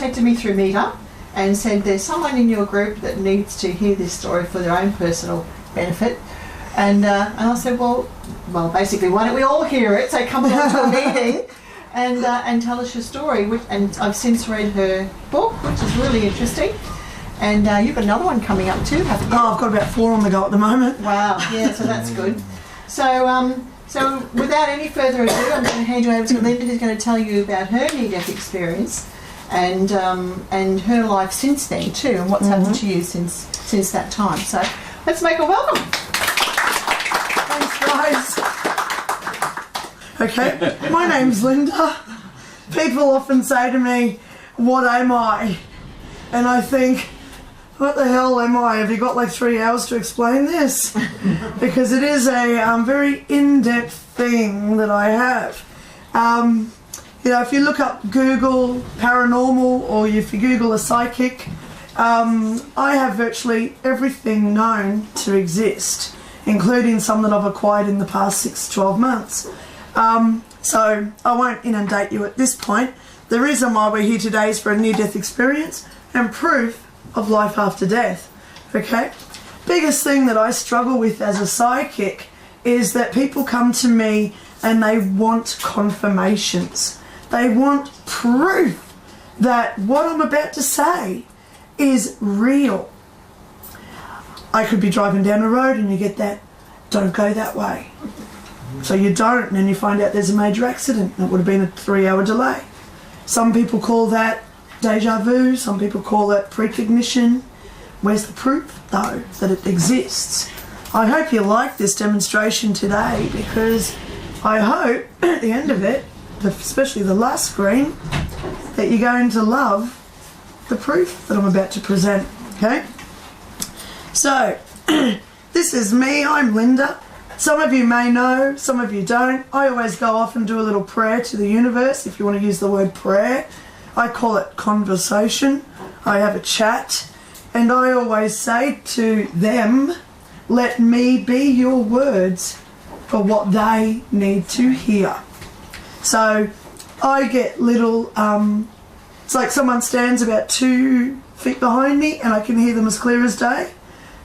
contacted me through Meetup and said there's someone in your group that needs to hear this story for their own personal benefit. And I said, well, basically, why don't we all hear it? So come along to a meeting and tell us your story. And I've since read her book, which is really interesting. And you've got another one coming up too, haven't you? Oh, I've got about 4 on the go at the moment. Wow, yeah, so that's good. So, so without any further ado, I'm going to hand you over to Lynda, who's going to tell you about her near-death experience and her life since then too, and what's happened to you since that time. So let's make her welcome. Thanks, guys. Okay, my name's Lynda. People often say to me, what am I? And I think, what the hell am I? Have you got like 3 hours to explain this? Because it is a very in-depth thing that I have. You know, if you look up Google paranormal or if you Google a psychic, I have virtually everything known to exist, including some that I've acquired in the past 6-12 months. So I won't inundate you at this point. The reason why we're here today is for a near-death experience and proof of life after death. Okay? Biggest thing that I struggle with as a psychic is that people come to me and they want confirmations. They want proof that what I'm about to say is real. I could be driving down the road and you get that, don't go that way. So you don't, and then you find out there's a major accident. It would have been a 3-hour delay. Some people call that deja vu, some people call it precognition. Where's the proof, though, that it exists? I hope you like this demonstration today, because I hope at the end of it, especially the last screen, that you're going to love the proof that I'm about to present, okay? So, this is me, I'm Lynda. Some of you may know, some of you don't. I always go off and do a little prayer to the universe, if you want to use the word prayer. I call it conversation. I have a chat, and I always say to them, let me be your words for what they need to hear. So I get little, it's like someone stands about 2 feet behind me and I can hear them as clear as day.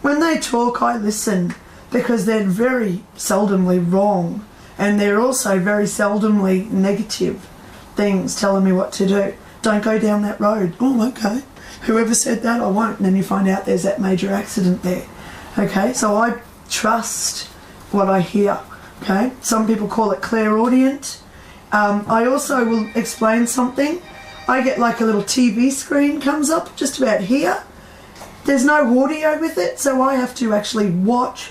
When they talk, I listen, because they're very seldomly wrong, and they're also very seldomly negative things telling me what to do. Don't go down that road. Oh, okay. Whoever said that, I won't. And then you find out there's that major accident there. Okay, so I trust what I hear. Okay, some people call it clairaudient. I also will explain something. I get like a little TV screen comes up just about here. There's no audio with it, so I have to actually watch.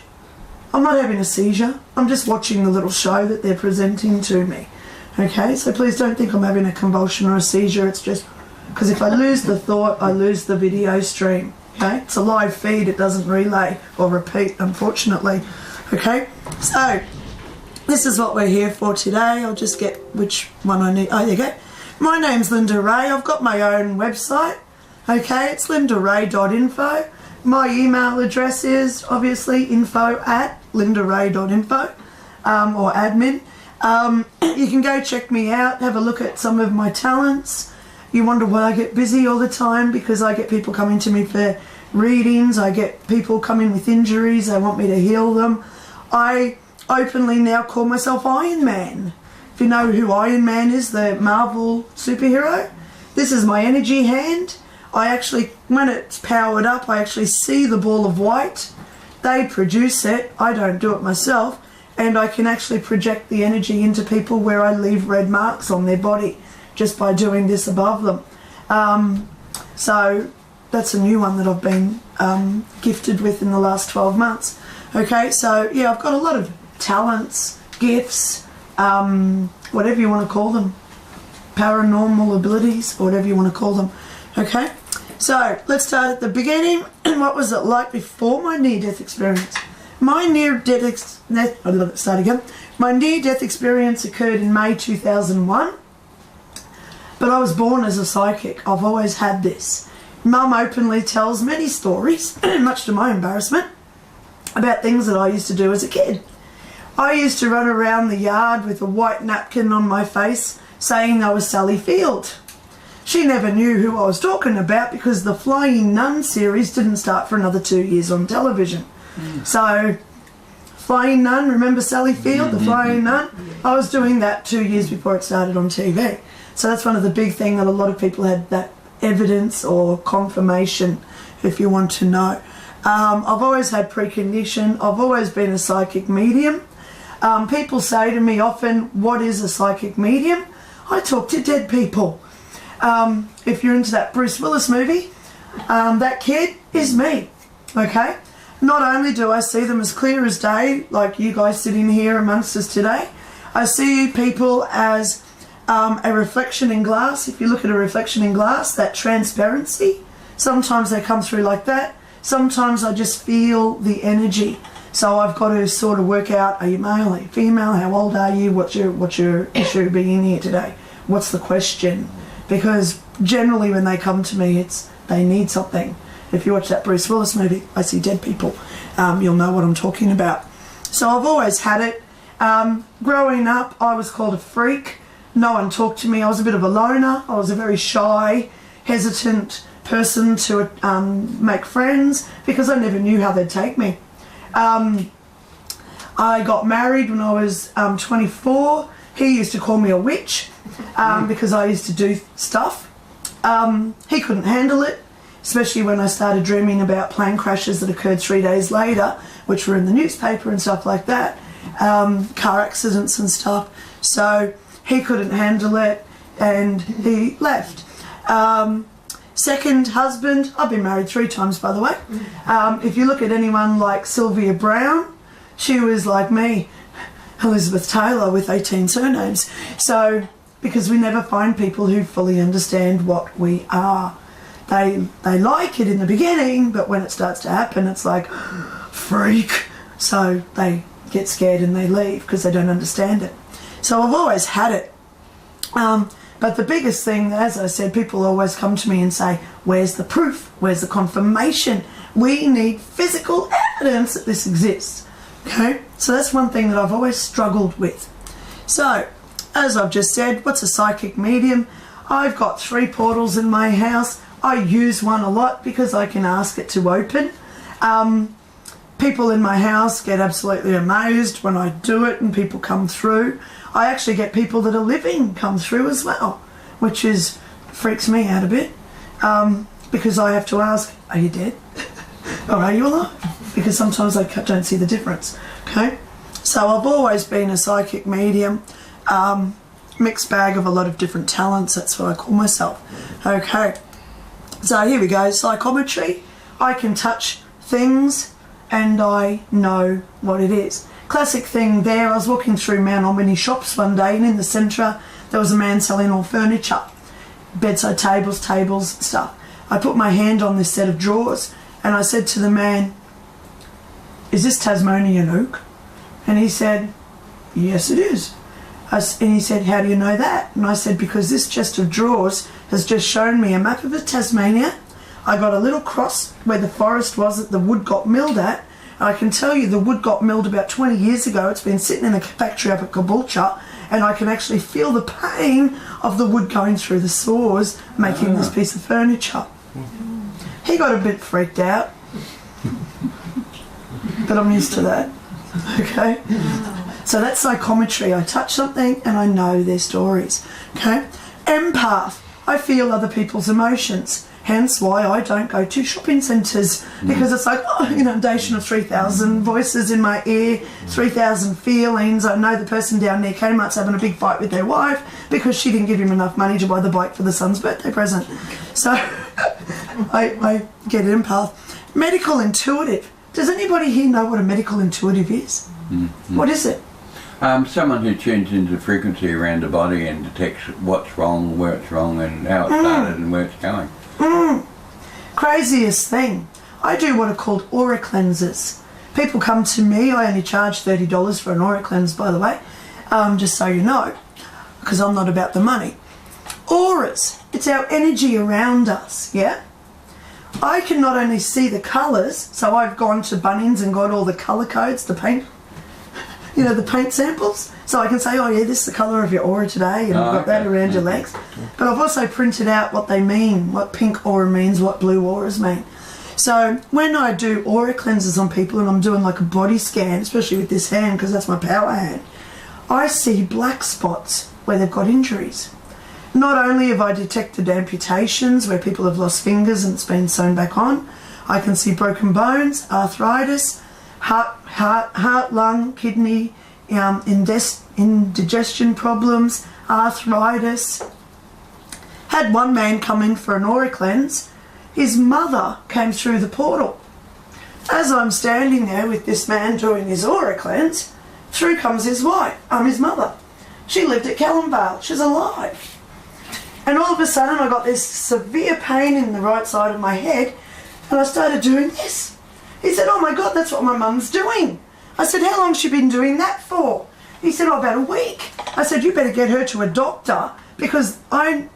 I'm not having a seizure. I'm just watching the little show that they're presenting to me. Okay, so please don't think I'm having a convulsion or a seizure. It's just because if I lose the thought, I lose the video stream. Okay, it's a live feed. It doesn't relay or repeat, unfortunately. Okay, so this is what we're here for today. I'll just get which one I need. Oh, there you go. My name's Lynda Rae. I've got my own website. Okay, it's lindarae.info. My email address is obviously info@lindarae.info or admin. You can go check me out, have a look at some of my talents. You wonder why I get busy all the time, because I get people coming to me for readings. I get people coming with injuries. They want me to heal them. I openly now call myself Iron Man. If you know who Iron Man is, the Marvel superhero, this is my energy hand. I actually, when it's powered up, I actually see the ball of white. They produce it. I don't do it myself. And I can actually project the energy into people where I leave red marks on their body just by doing this above them. So that's a new one that I've been gifted with in the last 12 months. Okay, so yeah, I've got a lot of talents, gifts, whatever you want to call them, paranormal abilities, or whatever you want to call them. Okay, so let's start at the beginning. What was it like before my near-death experience? My near-death experience occurred in May 2001, but I was born as a psychic. I've always had this. Mum openly tells many stories, much to my embarrassment, about things that I used to do as a kid. I used to run around the yard with a white napkin on my face saying I was Sally Field. she never knew who I was talking about because the Flying Nun series didn't start for another 2 years on television. So, Flying Nun, remember Sally Field, the Flying Nun? I was doing that 2 years before it started on TV. So that's one of the big things that a lot of people had, that evidence or confirmation, if you want to know. I've always had precondition. I've always been a psychic medium. People say to me often, what is a psychic medium? I talk to dead people. If you're into that Bruce Willis movie, that kid is me, okay? Not only do I see them as clear as day, like you guys sitting here amongst us today, I see people as a reflection in glass. If you look at a reflection in glass, that transparency, sometimes they come through like that. Sometimes I just feel the energy. So I've got to sort of work out, are you male, are you female, how old are you, what's your issue being here today? What's the question? Because generally when they come to me, they need something. If you watch that Bruce Willis movie, I see dead people. You'll know what I'm talking about. So I've always had it. Growing up, I was called a freak. No one talked to me. I was a bit of a loner. I was a very shy, hesitant person to make friends because I never knew how they'd take me. I got married when I was 24. He used to call me a witch because I used to do stuff. He couldn't handle it, especially when I started dreaming about plane crashes that occurred 3 days later, which were in the newspaper and stuff like that, car accidents and stuff. So he couldn't handle it and he left. Second husband, I've been married 3 times, by the way. If you look at anyone like Sylvia Brown, she was like me, Elizabeth Taylor with 18 surnames. So, because we never find people who fully understand what we are. They like it in the beginning, but when it starts to happen, it's like, freak. So they get scared and they leave because they don't understand it. So I've always had it. But the biggest thing, as I said, people always come to me and say, where's the proof? Where's the confirmation? We need physical evidence that this exists. Okay? So that's one thing that I've always struggled with. So, as I've just said, what's a psychic medium? I've got 3 portals in my house. I use one a lot because I can ask it to open. People in my house get absolutely amazed when I do it and people come through. I actually get people that are living come through as well, which freaks me out a bit because I have to ask, are you dead or are you alive? Because sometimes I don't see the difference, okay? So I've always been a psychic medium, mixed bag of a lot of different talents, that's what I call myself, okay? So here we go, psychometry. I can touch things and I know what it is. Classic thing there, I was walking through Mount Albany shops one day and in the centre there was a man selling all furniture, bedside tables, stuff. I put my hand on this set of drawers and I said to the man, is this Tasmanian oak? And he said, yes it is. And he said, how do you know that? And I said, because this chest of drawers has just shown me a map of Tasmania. I got a little cross where the forest was that the wood got milled at. And I can tell you the wood got milled about 20 years ago. It's been sitting in a factory up at Caboolture, and I can actually feel the pain of the wood going through the saws making this piece of furniture. He got a bit freaked out, but I'm used to that. Okay? So that's psychometry. I touch something and I know their stories. Okay? Empath. I feel other people's emotions. Hence why I don't go to shopping centres, because it's like, inundation of 3,000 voices in my ear, 3,000 feelings. I know the person down near Kmart's having a big fight with their wife because she didn't give him enough money to buy the bike for the son's birthday present. So I get empath. Medical intuitive. Does anybody here know what a medical intuitive is? Mm-hmm. What is it? Someone who tunes into the frequency around the body and detects what's wrong, where it's wrong, and how it started and where it's going. Craziest thing. I do what are called aura cleanses. People come to me. I only charge $30 for an aura cleanse, by the way, just so you know, because I'm not about the money. Auras. It's our energy around us, yeah? I can not only see the colours, so I've gone to Bunnings and got all the colour codes, the paint you know, the paint samples. So I can say, oh yeah, this is the colour of your aura today, and I've got that around your legs. But I've also printed out what they mean, what pink aura means, what blue auras mean. So when I do aura cleanses on people and I'm doing like a body scan, especially with this hand because that's my power hand, I see black spots where they've got injuries. Not only have I detected amputations where people have lost fingers and it's been sewn back on, I can see broken bones, arthritis, heart, lung, kidney, indigestion problems, arthritis. Had one man come in for an aura cleanse. His mother came through the portal. As I'm standing there with this man doing his aura cleanse, through comes his wife, his mother. She lived at Callumvale. She's alive. And all of a sudden I got this severe pain in the right side of my head, and I started doing this. He said, oh my God, that's what my mum's doing. I said, how long's she been doing that for? He said, oh, about a week. I said, you better get her to a doctor because I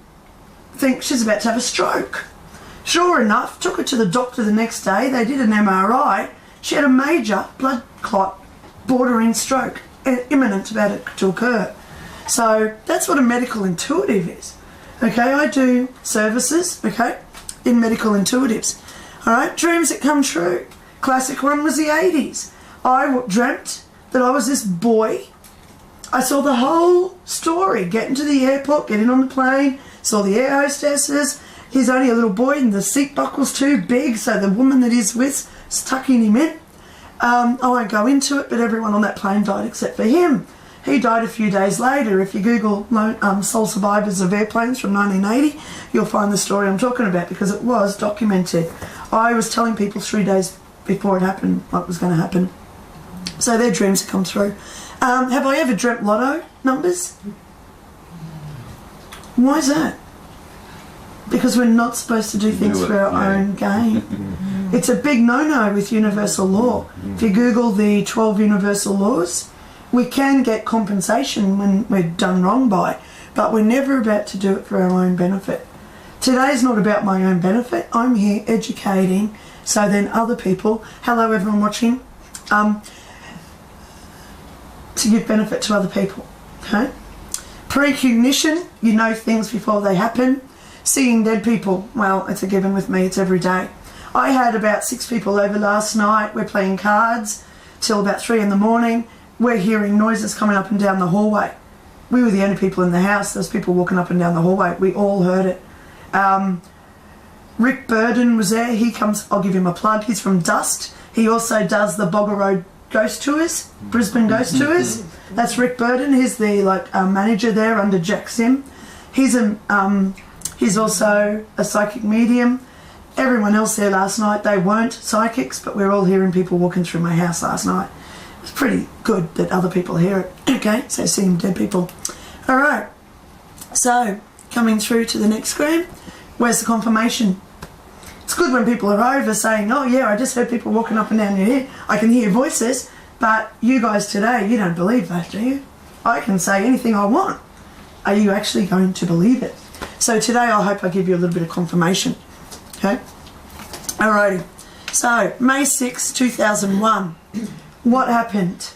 think she's about to have a stroke. Sure enough, took her to the doctor the next day. They did an MRI. She had a major blood clot, bordering stroke, imminent about it to occur. So that's what a medical intuitive is. Okay, I do services, okay, in medical intuitives. All right, dreams that come true. Classic one was the 80s. I dreamt that I was this boy. I saw the whole story, getting to the airport, getting on the plane, saw the air hostesses. He's only a little boy and the seat buckle's too big, so the woman that he's with is tucking him in. I won't go into it, but everyone on that plane died except for him. He died a few days later. If you Google sole survivors of airplanes from 1980, you'll find the story I'm talking about because it was documented. I was telling people 3 days before it happened what was going to happen. So their dreams come through. Have I ever dreamt lotto numbers? Why is that? Because we're not supposed to do things for our own gain. It's a big no-no with universal law. If you Google the 12 universal laws, we can get compensation when we're done wrong by, but we're never about to do it for our own benefit. Today's not about my own benefit. I'm here educating so then other people, hello everyone watching, to give benefit to other people. Okay? Precognition, you know things before they happen. Seeing dead people, well, it's a given with me, it's every day. I had about 6 people over last night. We're playing cards till about 3 in the morning. We're hearing noises coming up and down the hallway. We were the only people in the house. There's people walking up and down the hallway. We all heard it. Rick Burden was there. He comes, I'll give him a plug. He's from Dust. He also does the Bogger Road Ghost Tours, Brisbane Ghost Tours. That's Rick Burden. He's the manager there under Jack Sim. He's also a psychic medium. Everyone else there last night, they weren't psychics, but we're all hearing people walking through my house last night. It's pretty good that other people hear it. Okay, so seeing dead people. All right, so coming through to the next screen, where's the confirmation? It's good when people are over saying, oh yeah, I just heard people walking up and down here. I can hear voices, but you guys today, you don't believe that, do you? I can say anything I want. Are you actually going to believe it? So today I hope I give you a little bit of confirmation. Okay? Alrighty. So, May 6, 2001. What happened?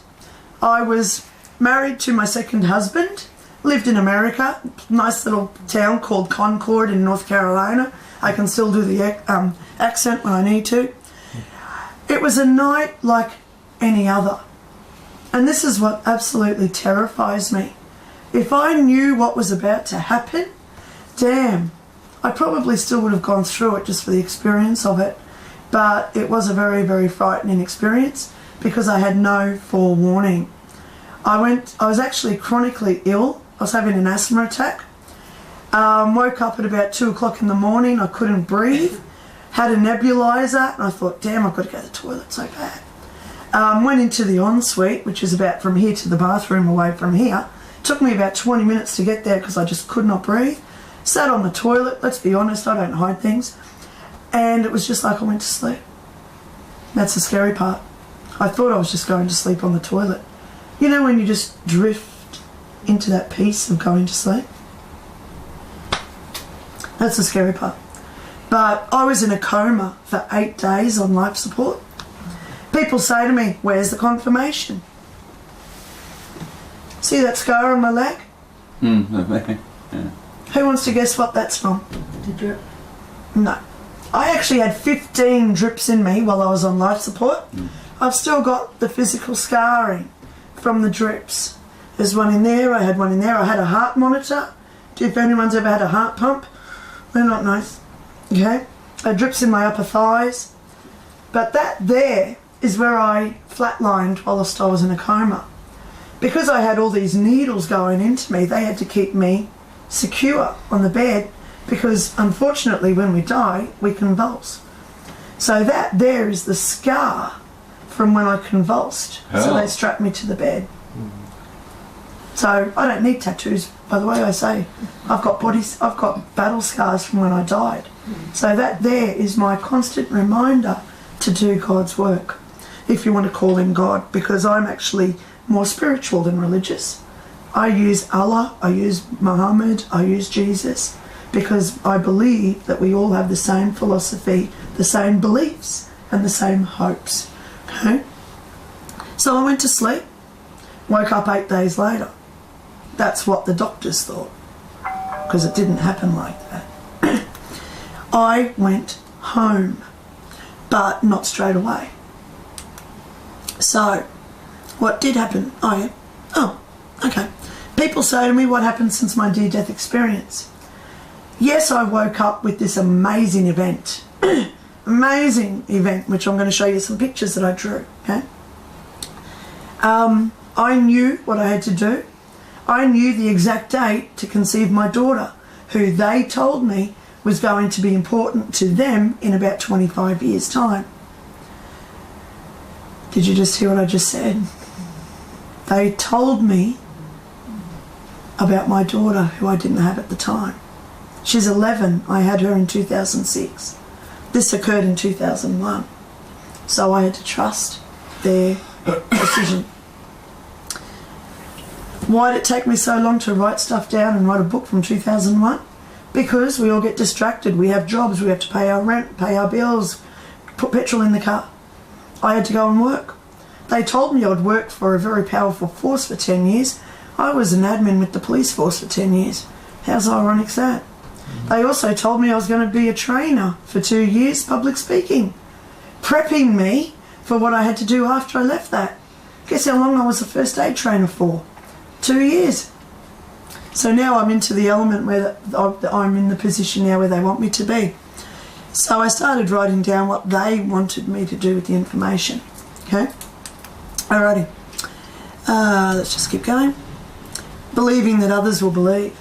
I was married to my second husband, lived in America, nice little town called Concord in North Carolina. I can still do the accent when I need to. It was a night like any other. And this is what absolutely terrifies me. If I knew what was about to happen, damn, I probably still would have gone through it just for the experience of it. But it was a very, very frightening experience because I had no forewarning. I was actually chronically ill. I was having an asthma attack. Woke up at about 2 o'clock in the morning. I couldn't breathe. Had a nebulizer and I thought, damn, I've got to go to the toilet so bad. Went into the ensuite, which is about from here to the bathroom away from here. Took me about 20 minutes to get there because I just could not breathe. Sat on the toilet, let's be honest, I don't hide things. And it was just like I went to sleep. That's the scary part. I thought I was just going to sleep on the toilet. You know when you just drift into that peace of going to sleep? That's the scary part. But I was in a coma for 8 days on life support. People say to me, where's the confirmation? See that scar on my leg? Yeah. Who wants to guess what that's from? Did you? No. I actually had 15 drips in me while I was on life support. I've still got the physical scarring from the drips. There's one in there, I had one in there. I had a heart monitor. If anyone's ever had a heart pump, they're not nice. Okay? I had drips in my upper thighs. But that there is where I flatlined whilst I was in a coma. Because I had all these needles going into me, they had to keep me secure on the bed, because unfortunately when we die, we convulse. So that there is the scar from when I convulsed. So they strapped me to the bed. So I don't need tattoos, by the way. I say I've got battle scars from when I died. So that there is my constant reminder to do God's work, if you want to call him God, because I'm actually more spiritual than religious. I use Allah, I use Muhammad, I use Jesus, because I believe that we all have the same philosophy, the same beliefs, and the same hopes. Okay? So I went to sleep, woke up 8 days later. That's what the doctors thought, because it didn't happen like that. I went home, but not straight away. So, what did happen? Okay. People say to me, what happened since my near-death experience? Yes, I woke up with this amazing event. Amazing event, which I'm going to show you some pictures that I drew. Okay. I knew what I had to do. I knew the exact date to conceive my daughter, who they told me was going to be important to them in about 25 years' time. Did you just hear what I just said? They told me about my daughter, who I didn't have at the time. She's 11. I had her in 2006. This occurred in 2001. So I had to trust their decision. Why did it take me so long to write stuff down and write a book from 2001? Because we all get distracted. We have jobs, we have to pay our rent, pay our bills, put petrol in the car. I had to go and work. They told me I'd work for a very powerful force for 10 years. I was an admin with the police force for 10 years. How's ironic that? They also told me I was going to be a trainer for 2 years, public speaking, prepping me for what I had to do after I left that. Guess how long I was a first aid trainer for? 2 years. So now I'm into the element where I'm in the position now where they want me to be. So I started writing down what they wanted me to do with the information. Okay? Alrighty. Let's just keep going. Believing that others will believe.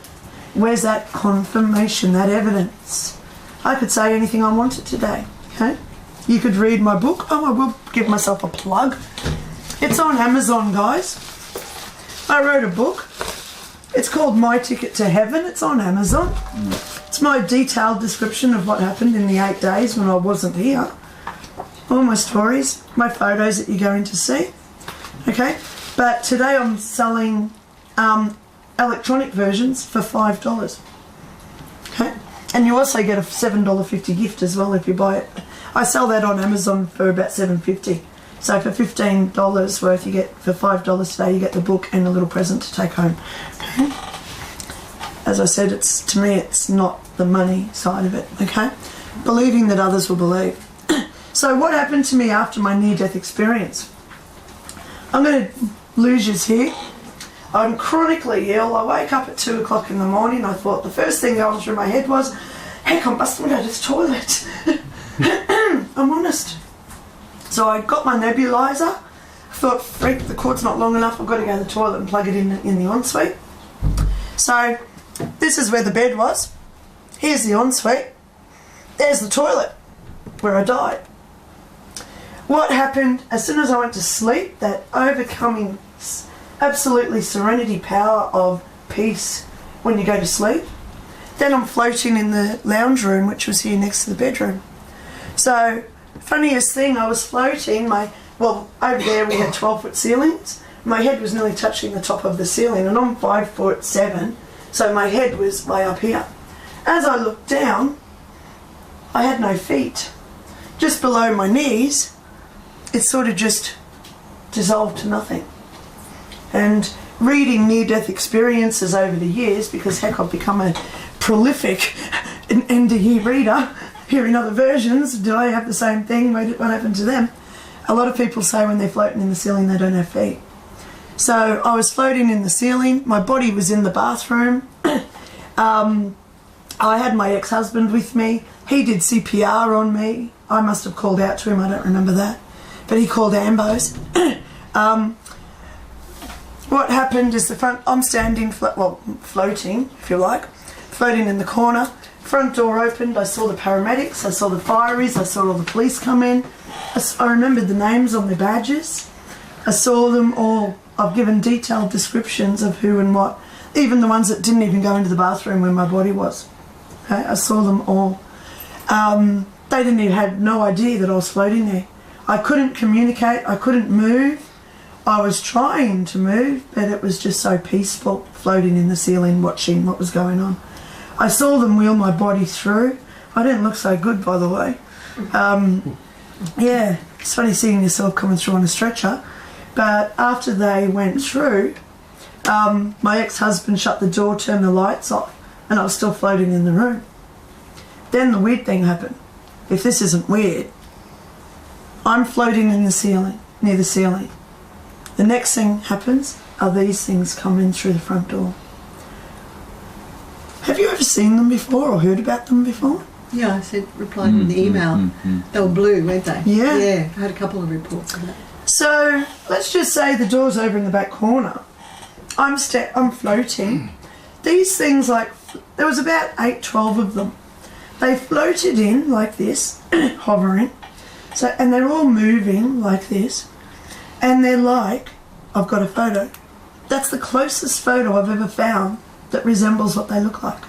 Where's that confirmation, that evidence? I could say anything I wanted today. Okay? You could read my book. Oh, I will give myself a plug. It's on Amazon, guys. I wrote a book. It's called My Ticket to Heaven. It's on Amazon. It's my detailed description of what happened in the 8 days when I wasn't here. All my stories, my photos that you're going to see. Okay? But today I'm selling electronic versions for $5. Okay? And you also get a $7.50 gift as well if you buy it. I sell that on Amazon for about $7.50. So for $15 worth, you get, for $5 today, you get the book and a little present to take home. Okay? As I said, to me, it's not the money side of it. Okay? Believing that others will believe. So what happened to me after my near-death experience? I'm going to lose you here. I'm chronically ill. I wake up at 2 o'clock in the morning. I thought the first thing going through my head was, heck, I'm busting to go to the toilet. I'm honest. So I got my nebulizer. I thought, freak, the cord's not long enough. I've got to go to the toilet and plug it in the ensuite. So this is where the bed was. Here's the ensuite. There's the toilet where I died. What happened as soon as I went to sleep, that overcoming absolutely serenity power of peace when you go to sleep. Then I'm floating in the lounge room, which was here next to the bedroom. So, funniest thing, I was floating, over there we had 12-foot ceilings. My head was nearly touching the top of the ceiling, and I'm 5'7", so my head was way up here. As I looked down, I had no feet. Just below my knees, it sort of just dissolved to nothing. And reading near-death experiences over the years, because heck, I've become a prolific NDE reader, hearing other versions. Do I have the same thing? What happened to them? A lot of people say when they're floating in the ceiling they don't have feet. So I was floating in the ceiling. My body was in the bathroom. I had my ex-husband with me. He did CPR on me. I must have called out to him, I don't remember that. But he called ambos. What happened is I'm standing, floating, if you like, floating in the corner. Front door opened, I saw the paramedics, I saw the fireys, I saw all the police come in. I remembered the names on their badges. I saw them all. I've given detailed descriptions of who and what, even the ones that didn't even go into the bathroom where my body was. Okay, I saw them all. They had no idea that I was floating there. I couldn't communicate, I couldn't move. I was trying to move, but it was just so peaceful, floating in the ceiling, watching what was going on. I saw them wheel my body through. I didn't look so good, by the way. Yeah, it's funny seeing yourself coming through on a stretcher. But after they went through, my ex-husband shut the door, turned the lights off, and I was still floating in the room. Then the weird thing happened. If this isn't weird, I'm floating in the ceiling, near the ceiling. The next thing happens are these things come in through the front door. Have you ever seen them before or heard about them before? Yeah, I said, replied in the email. They were blue, weren't they? Yeah. Yeah, I had a couple of reports of that. So let's just say the door's over in the back corner. I'm floating. These things, there was about 8-12 of them. They floated in like this, hovering. And they're all moving like this. And they're like, I've got a photo. That's the closest photo I've ever found that resembles what they look like.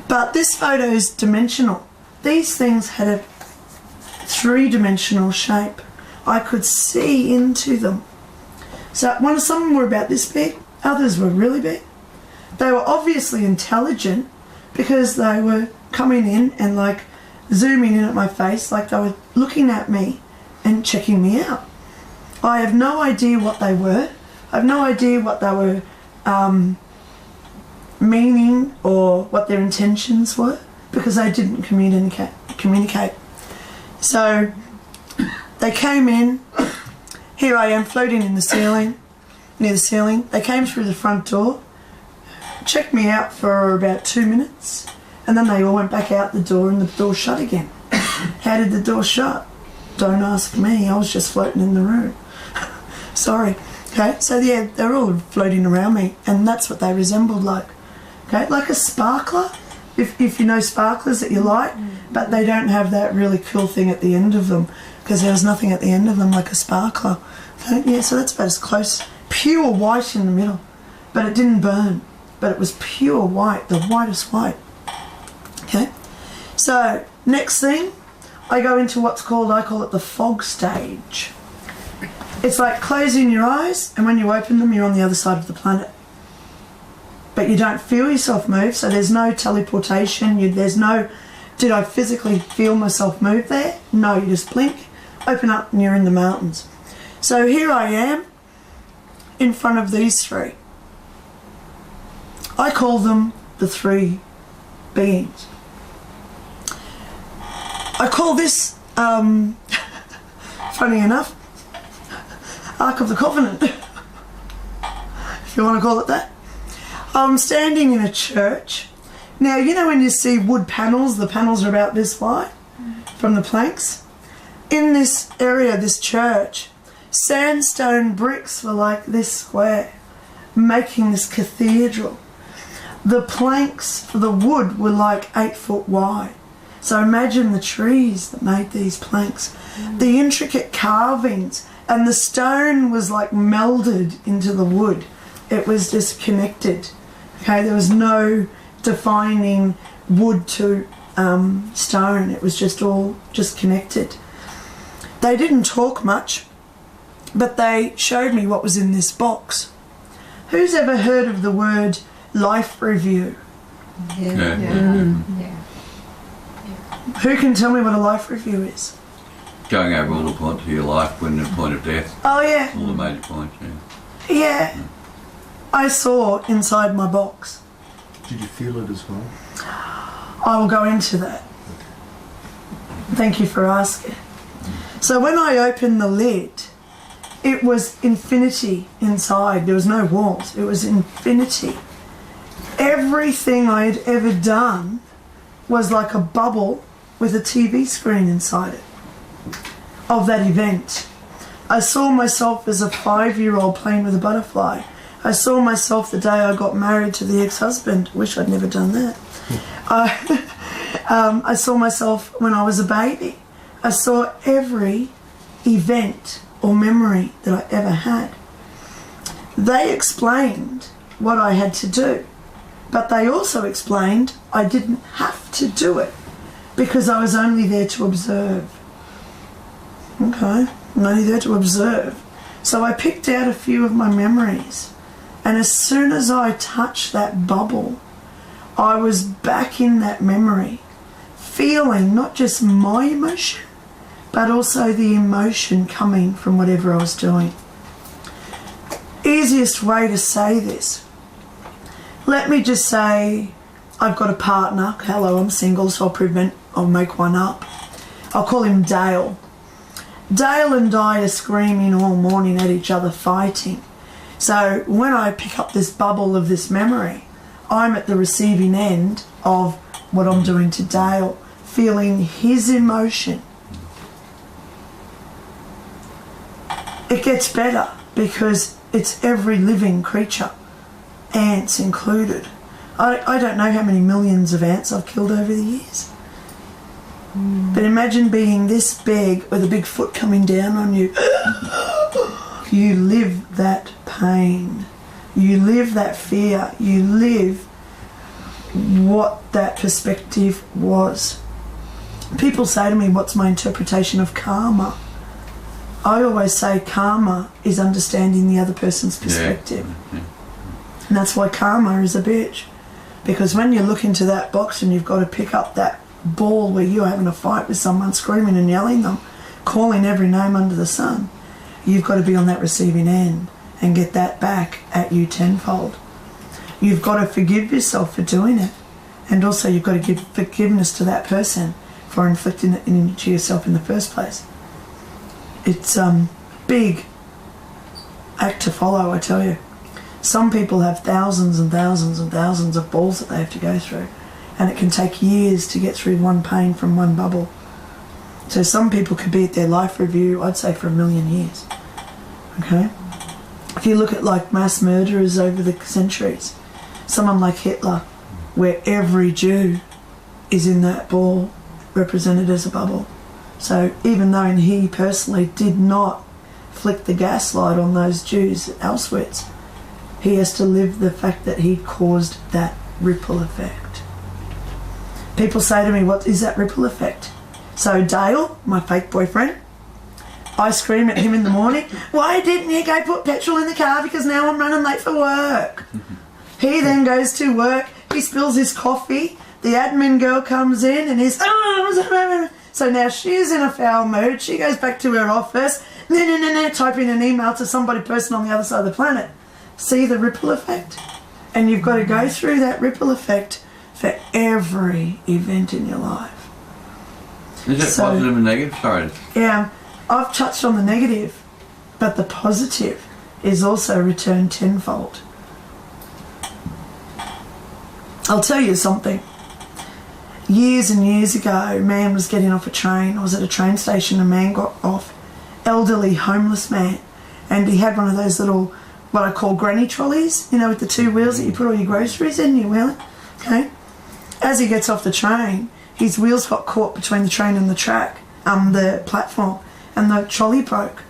But this photo is dimensional. These things had a 3-dimensional shape. I could see into them. So some of them were about this big, others were really big. They were obviously intelligent because they were coming in and zooming in at my face, like they were looking at me and checking me out. I have no idea what they were. I have no idea what they were meaning or what their intentions were, because they didn't communicate. So they came in. Here I am floating in the ceiling, near the ceiling. They came through the front door, checked me out for about 2 minutes, and then they all went back out the door and the door shut again. How did the door shut? Don't ask me. I was just floating in the room. Sorry. Okay, so yeah, they're all floating around me, and that's what they resembled like. Okay, like a sparkler, if you know sparklers that you light, but they don't have that really cool thing at the end of them, because there was nothing at the end of them like a sparkler. Okay, yeah, so that's about as close. Pure white in the middle, but it didn't burn, but it was pure white, the whitest white. Okay, so next thing, I go into what's called, I call it the fog stage. It's like closing your eyes, and when you open them, you're on the other side of the planet. But you don't feel yourself move, so there's no teleportation, there's no, did I physically feel myself move there? No, you just blink, open up, and you're in the mountains. So here I am, in front of these three. I call them the 3 beings. I call this, funny enough, Ark of the Covenant, if you want to call it that. I'm standing in a church. Now, you know when you see wood panels, the panels are about this wide from the planks? In this area, this church, sandstone bricks were like this square, making this cathedral. The planks for the wood were like 8 foot wide. So imagine the trees that made these planks. The intricate carvings, and the stone was like melded into the wood. It was just connected. Okay, there was no defining wood to stone. It was just all just connected. They didn't talk much, but they showed me what was in this box. Who's ever heard of the word life review? Yeah. Who can tell me what a life review is? Going over all the points of your life when the point of death. Oh yeah. All the major points, Yeah. I saw inside my box. Did you feel it as well? I will go into that. Thank you for asking. So when I opened the lid, it was infinity inside. There was no walls. It was infinity. Everything I had ever done was like a bubble with a TV screen inside it of that event. I saw myself as a 5-year-old playing with a butterfly. I saw myself the day I got married to the ex-husband. Wish I'd never done that. I saw myself when I was a baby. I saw every event or memory that I ever had. They explained what I had to do, but they also explained I didn't have to do it because I was only there to observe. Okay, I'm only there to observe. So I picked out a few of my memories, and as soon as I touched that bubble, I was back in that memory, feeling not just my emotion, but also the emotion coming from whatever I was doing. Easiest way to say this. Let me just say I've got a partner. Hello, I'm single, so I'll make one up. I'll call him Dale. Dale and I are screaming all morning at each other, fighting. So when I pick up this bubble of this memory, I'm at the receiving end of what I'm doing to Dale, feeling his emotion. It gets better because it's every living creature, ants included. I don't know how many millions of ants I've killed over the years. But imagine being this big with a big foot coming down on you. You live that pain. You live that fear. You live what that perspective was. People say to me, what's my interpretation of karma? I always say karma is understanding the other person's perspective. Yeah. And that's why karma is a bitch. Because when you look into that box and you've got to pick up that ball where you're having a fight with someone, screaming and yelling them, calling every name under the sun, you've got to be on that receiving end and get that back at you tenfold. You've got to forgive yourself for doing it. And also you've got to give forgiveness to that person for inflicting it into yourself in the first place. It's a big act to follow, I tell you. Some people have thousands and thousands and thousands of balls that they have to go through, and it can take years to get through one pain from one bubble. So some people could be at their life review, I'd say, for 1,000,000 years. Okay? If you look at like mass murderers over the centuries, someone like Hitler, where every Jew is in that ball represented as a bubble. So even though he personally did not flick the gaslight on those Jews at Auschwitz, he has to live the fact that he caused that ripple effect. People say to me, what is that ripple effect? So Dale, my fake boyfriend, I scream at him in the morning, why didn't you go put petrol in the car because now I'm running late for work? He then goes to work, he spills his coffee, the admin girl comes in and he's, so now she's in a foul mood, she goes back to her office, typing an email to person on the other side of the planet. See the ripple effect? And you've got to go through that ripple effect for every event in your life. Is it positive and negative? Sorry. Yeah, I've touched on the negative, but the positive is also returned tenfold. I'll tell you something. Years and years ago, a man was getting off a train. I was at a train station, a man got off, elderly, homeless man, and he had one of those little, what I call granny trolleys, you know, with the 2 wheels that you put all your groceries in, you wheel it, okay? As he gets off the train, his wheels got caught between the train and the track, the platform, and the trolley broke.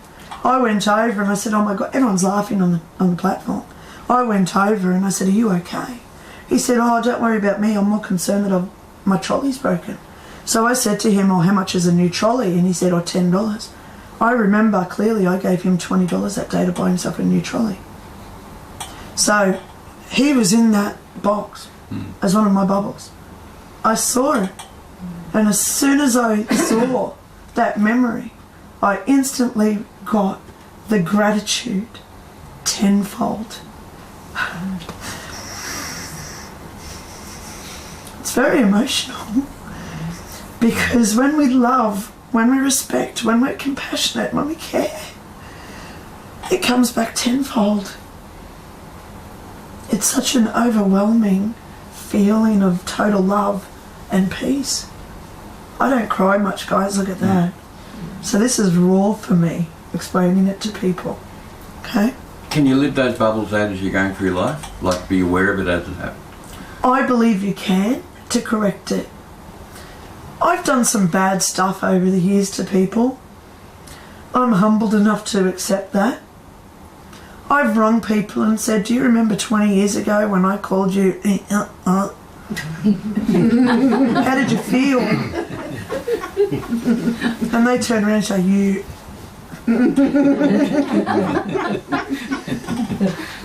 I went over and I said, oh my God, everyone's laughing on the platform. I went over and I said, are you okay? He said, oh, don't worry about me, I'm more concerned that my trolley's broken. So I said to him, oh, how much is a new trolley? And he said, oh, $10. I remember clearly I gave him $20 that day to buy himself a new trolley. So he was in that box as one of my bubbles. I saw it. And as soon as I saw that memory, I instantly got the gratitude tenfold. It's very emotional. Because when we love, when we respect, when we're compassionate, when we care, it comes back tenfold. It's such an overwhelming feeling of total love and peace. I don't cry much, guys, look at that. So this is raw for me, explaining it to people, okay? Can you live those bubbles out as you're going through life? Like, be aware of it as it happens? I believe you can, to correct it. I've done some bad stuff over the years to people. I'm humbled enough to accept that. I've rung people and said, do you remember 20 years ago when I called you? How did you feel? And they turn around and say, you. And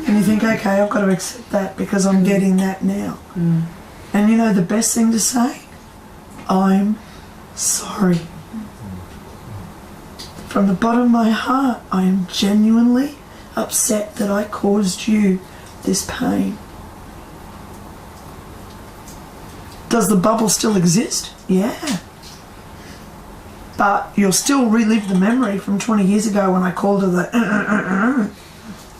you think, okay, I've got to accept that because I'm getting that now. And you know the best thing to say? I'm sorry. From the bottom of my heart, I am genuinely upset that I caused you this pain. Does the bubble still exist? Yeah. But you'll still relive the memory from 20 years ago when I called her the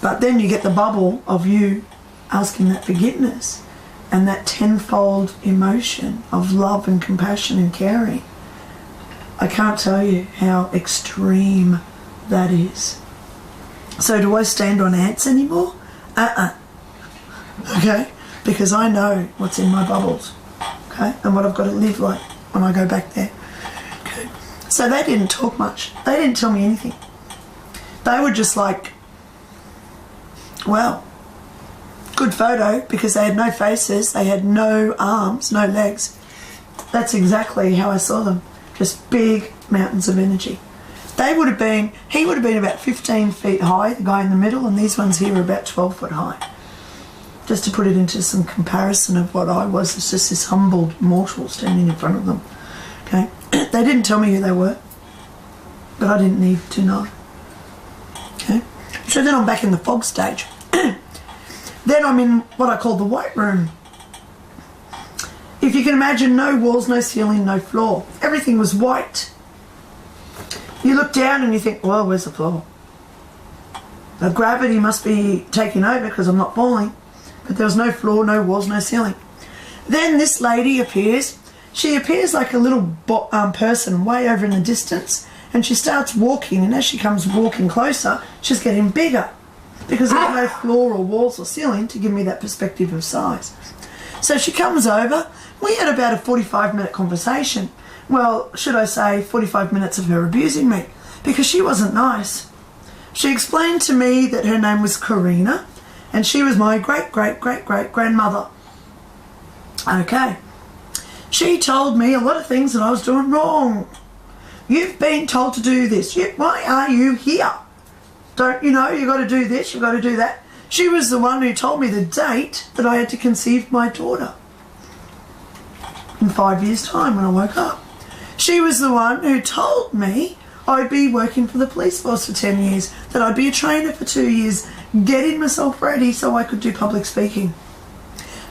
But then you get the bubble of you asking that forgiveness and that tenfold emotion of love and compassion and caring. I can't tell you how extreme that is. So do I stand on ants anymore? Okay? Because I know what's in my bubbles. Okay? And what I've got to live like when I go back there. Okay? So they didn't talk much. They didn't tell me anything. They were just like, well, good photo, because they had no faces, they had no arms, no legs. That's exactly how I saw them. Just big mountains of energy. He would have been about 15 feet high, the guy in the middle, and these ones here are about 12 foot high. Just to put it into some comparison of what I was, it's just this humbled mortal standing in front of them. Okay? They didn't tell me who they were, but I didn't need to know. Okay? So then I'm back in the fog stage. Then I'm in what I call the white room. If you can imagine, no walls, no ceiling, no floor. Everything was white. You look down and you think, well, where's the floor? The gravity must be taking over because I'm not falling. But there was no floor, no walls, no ceiling. Then this lady appears. She appears like a little person way over in the distance. And she starts walking, and as she comes walking closer, she's getting bigger. Because there's no floor or walls or ceiling to give me that perspective of size. So she comes over. We had about a 45-minute conversation. Well, should I say 45 minutes of her abusing me, because she wasn't nice. She explained to me that her name was Karina, and she was my great-great-great-great-grandmother. Okay. She told me a lot of things that I was doing wrong. You've been told to do this. Why are you here? Don't you know you got to do this, you got to do that? She was the one who told me the date that I had to conceive my daughter. In 5 years' time when I woke up. She was the one who told me I'd be working for the police force for 10 years, that I'd be a trainer for 2 years, getting myself ready so I could do public speaking.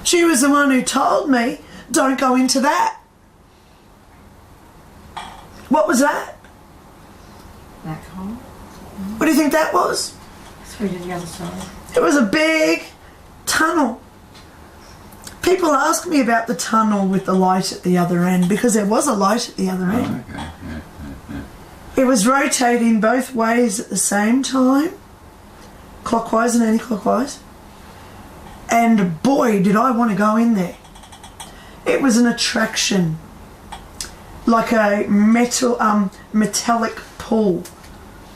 She was the one who told me, don't go into that. What was that? Back home. What do you think that was? Through to the other side. It was a big tunnel. People ask me about the tunnel with the light at the other end, because there was a light at the other end. Oh, okay. Yeah. It was rotating both ways at the same time, clockwise and anti-clockwise. And boy, did I want to go in there. It was an attraction, like a metallic pull,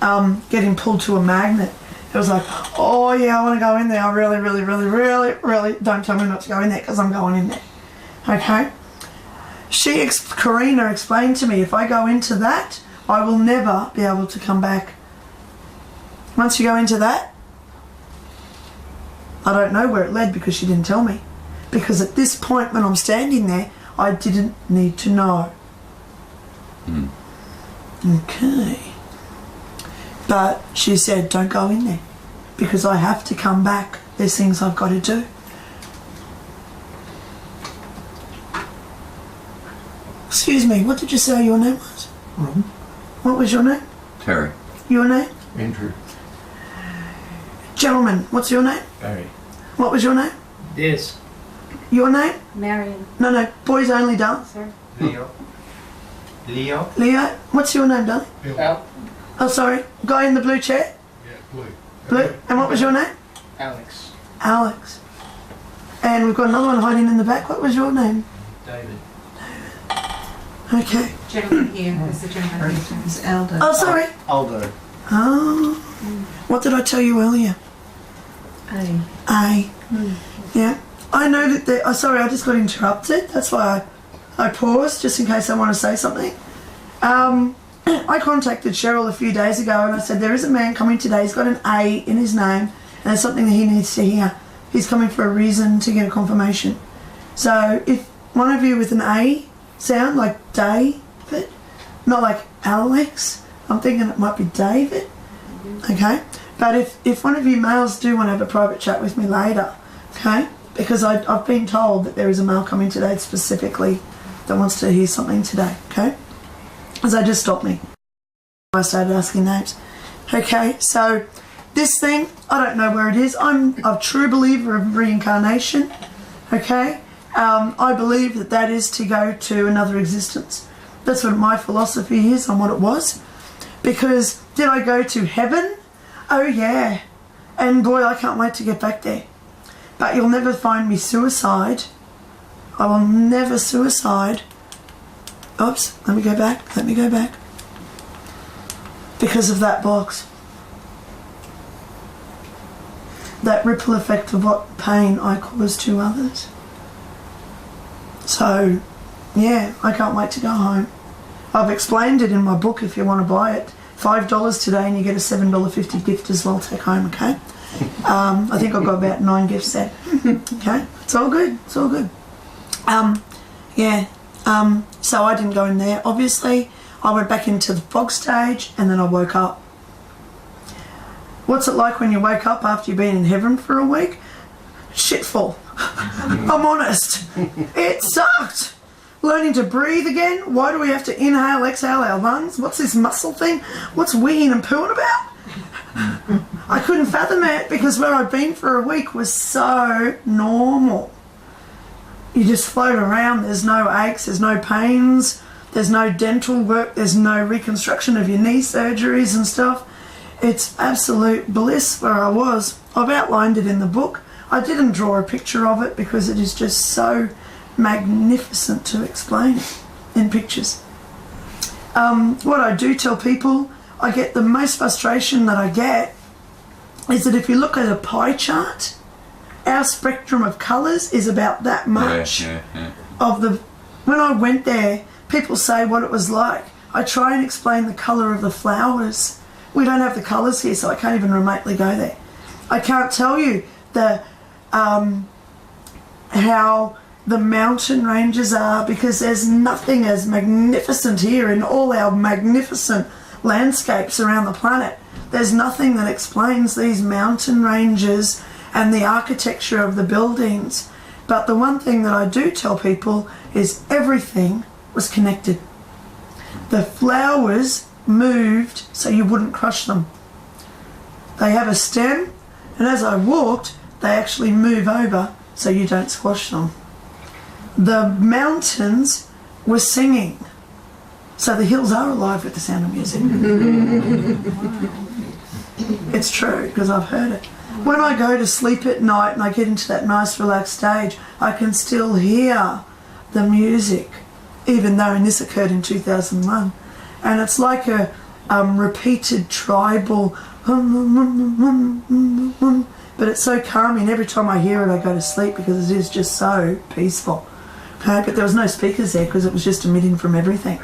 getting pulled to a magnet. It was like, oh yeah, I want to go in there. I really, don't tell me not to go in there, because I'm going in there. Okay? Karina explained to me, if I go into that, I will never be able to come back. Once you go into that, I don't know where it led, because she didn't tell me. Because at this point when I'm standing there, I didn't need to know. Okay. But she said, don't go in there, because I have to come back there's things I've got to do. Excuse me, what did you say your name was? Mhm. What was your name? Terry. Your name? Andrew. Gentlemen, what's your name? Barry. What was your name? Yes. Your name? Marion. No, boys only, darling. Sir. Leo. Leo. Leo, what's your name, darling? Al. Oh, sorry, guy in the blue chair? Yeah, blue. Blue. And what was your name? Alex. Alex. And we've got another one hiding in the back. What was your name? David. Okay. Gentleman here is the gentleman here. It's Elder. Oh, sorry. Aldo. Oh. What did I tell you earlier? Hey. A. Yeah. I know that there... Oh, sorry, I just got interrupted. That's why I paused, just in case I want to say something. I contacted Cheryl a few days ago and I said, there is a man coming today. He's got an A in his name and it's something that he needs to hear. He's coming for a reason to get a confirmation. So if one of you with an A sound like David, not like Alex, I'm thinking it might be David. Okay? But if one of you males do want to have a private chat with me later, okay? Because I've been told that there is a male coming today specifically that wants to hear something today, okay? Because they just stopped me. I started asking names. Okay, so this thing, I don't know where it is. I'm a true believer of reincarnation, okay? I believe that that is to go to another existence. That's what my philosophy is on what it was. Because did I go to heaven? Oh yeah. And boy, I can't wait to get back there. But you'll never find me suicide. I will never suicide. Oops, let me go back. Because of that box. That ripple effect of what pain I cause to others. So, yeah, I can't wait to go home. I've explained it in my book if you want to buy it. $5 today and you get a $7.50 gift as well, take home, okay? I think I've got about 9 gifts there. Okay? It's all good. So I didn't go in there. Obviously, I went back into the fog stage and then I woke up. What's it like when you wake up after you've been in heaven for a week? Shitful. I'm honest. It sucked. Learning to breathe again. Why do we have to inhale, exhale our lungs? What's this muscle thing? What's weeing and pooing about? I couldn't fathom it because where I'd been for a week was so normal. You just float around. There's no aches, there's no pains, there's no dental work, there's no reconstruction of your knee surgeries and stuff. It's absolute bliss where I was. I've outlined it in the book. I didn't draw a picture of it because it is just so magnificent to explain in pictures. What I do tell people, I get the most frustration that I get is that if you look at a pie chart, our spectrum of colours is about that much of the... When I went there, people say what it was like. I try and explain the colour of the flowers. We don't have the colours here, so I can't even remotely go there. I can't tell you the how the mountain ranges are because there's nothing as magnificent here in all our magnificent landscapes around the planet. There's nothing that explains these mountain ranges and the architecture of the buildings. But the one thing that I do tell people is everything was connected. The flowers moved so you wouldn't crush them. They have a stem, and as I walked, they actually move over so you don't squash them. The mountains were singing. So the hills are alive with the sound of music. It's true, because I've heard it. When I go to sleep at night and I get into that nice relaxed stage, I can still hear the music, even though this occurred in 2001. And it's like a repeated tribal, but it's so calming. Every time I hear it, I go to sleep because it is just so peaceful. Okay, but there was no speakers there because it was just emitting from everything.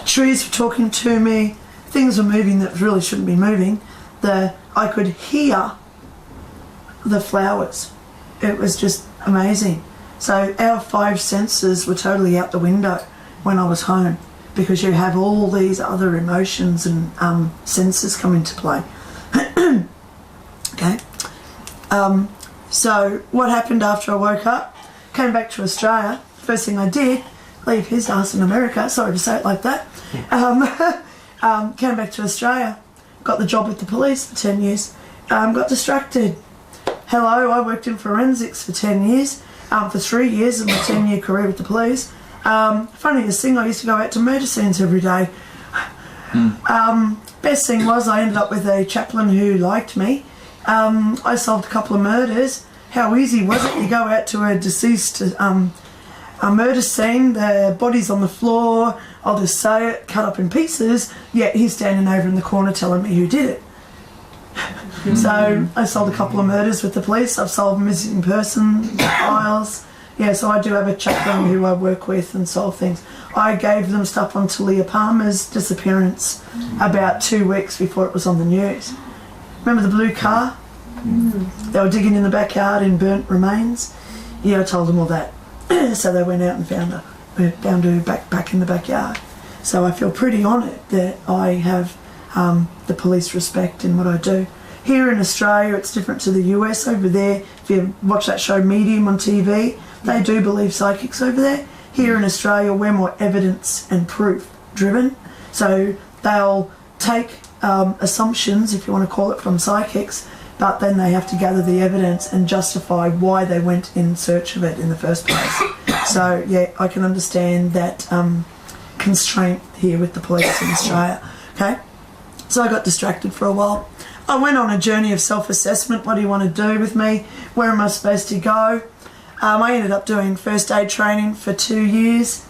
Trees were talking to me. Things were moving that really shouldn't be moving. I could hear the flowers. It was just amazing. So our 5 senses were totally out the window when I was home because you have all these other emotions and senses come into play. So what happened after I woke up? Came back to Australia. First thing I did, leave his ass in America. Sorry to say it like that. Came back to Australia. Got the job with the police for 10 years. Got distracted. Hello, I worked in forensics for 10 years. For 3 years of my 10-year career with the police. Funniest thing, I used to go out to murder scenes every day. Best thing was I ended up with a chaplain who liked me. I solved a couple of murders. How easy was it? You go out to a deceased a murder scene, the body's on the floor, I'll just say it, cut up in pieces, yet he's standing over in the corner telling me who did it. So I solved a couple of murders with the police. I've solved missing person files. Yeah, so I do have a chaplain who I work with and solve things. I gave them stuff on Talia Palmer's disappearance about 2 weeks before it was on the news. Remember the blue car? They were digging in the backyard in burnt remains. Yeah, I told them all that. So they went out and found her back in the backyard. So I feel pretty honoured that I have the police respect in what I do. Here in Australia, it's different to the US. Over there, if you watch that show Medium on TV, they do believe psychics over there. Here in Australia, we're more evidence and proof driven. So they'll take assumptions, if you want to call it, from psychics, but then they have to gather the evidence and justify why they went in search of it in the first place. So yeah, I can understand that constraint here with the police in Australia. Okay, so I got distracted for a while. I went on a journey of self-assessment. What do you want to do with me? Where am I supposed to go? I ended up doing first aid training for 2 years,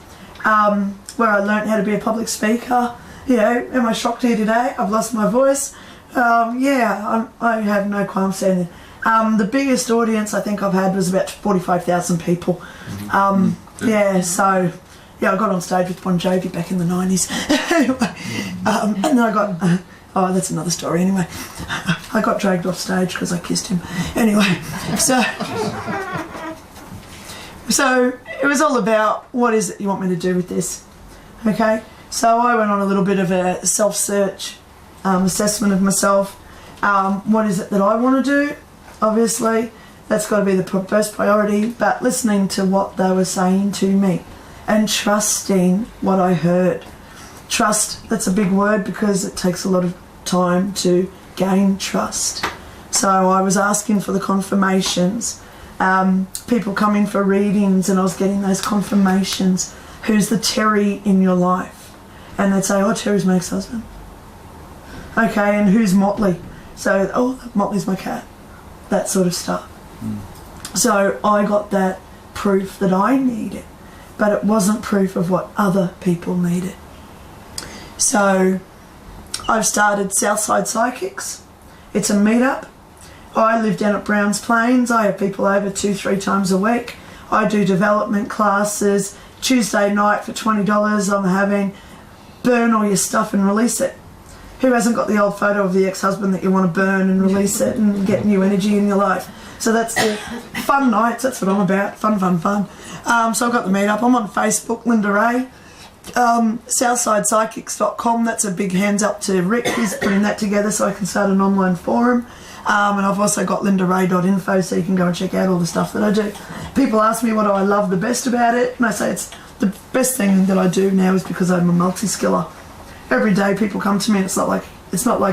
where I learnt how to be a public speaker. You know, am I shocked here today? I've lost my voice. I have no qualms saying that. The biggest audience I think I've had was about 45,000 people. Yeah, so yeah, I got on stage with Bon Jovi back in the 90s. And then I got, oh, that's another story anyway. I got dragged off stage because I kissed him. Anyway, so it was all about what is it you want me to do with this, okay? So I went on a little bit of a self-search assessment of myself. What is it that I want to do? Obviously, that's got to be the first priority, but listening to what they were saying to me and trusting what I heard. Trust, that's a big word because it takes a lot of time to gain trust. So I was asking for the confirmations. People come in for readings and I was getting those confirmations. Who's the Terry in your life? And they'd say, oh, Terry's my ex-husband. Okay, and who's Motley? So, oh, Motley's my cat. That sort of stuff. So I got that proof that I needed, but it wasn't proof of what other people needed. So I've started Southside Psychics. It's a meetup. I live down at Browns Plains. I have people over 2-3 times a week. I do development classes. Tuesday night for $20 I'm having burn all your stuff and release it. Who hasn't got the old photo of the ex-husband that you want to burn and release it and get new energy in your life? So that's the fun nights, that's what I'm about, fun. So I've got the meetup. I'm on Facebook, Lynda Rae. SouthsidePsychics.com, that's a big hands up to Rick. He's putting that together so I can start an online forum. And I've also got LyndaRae.info so you can go and check out all the stuff that I do. People ask me what do I love the best about it, and I say it's the best thing that I do now is because I'm a multi-skiller. Every day people come to me and it's not like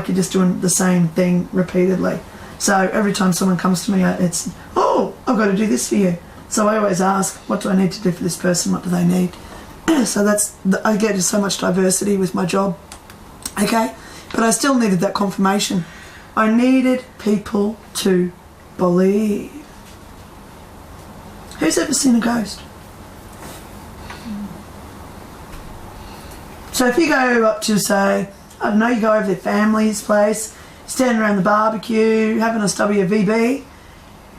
you're just doing the same thing repeatedly. So every time someone comes to me, it's, oh, I've got to do this for you. So I always ask, what do I need to do for this person? What do they need? So I get so much diversity with my job. Okay? But I still needed that confirmation. I needed people to believe. Who's ever seen a ghost? So if you go up to, say, I don't know, you go over their family's place, standing around the barbecue, having a WVB,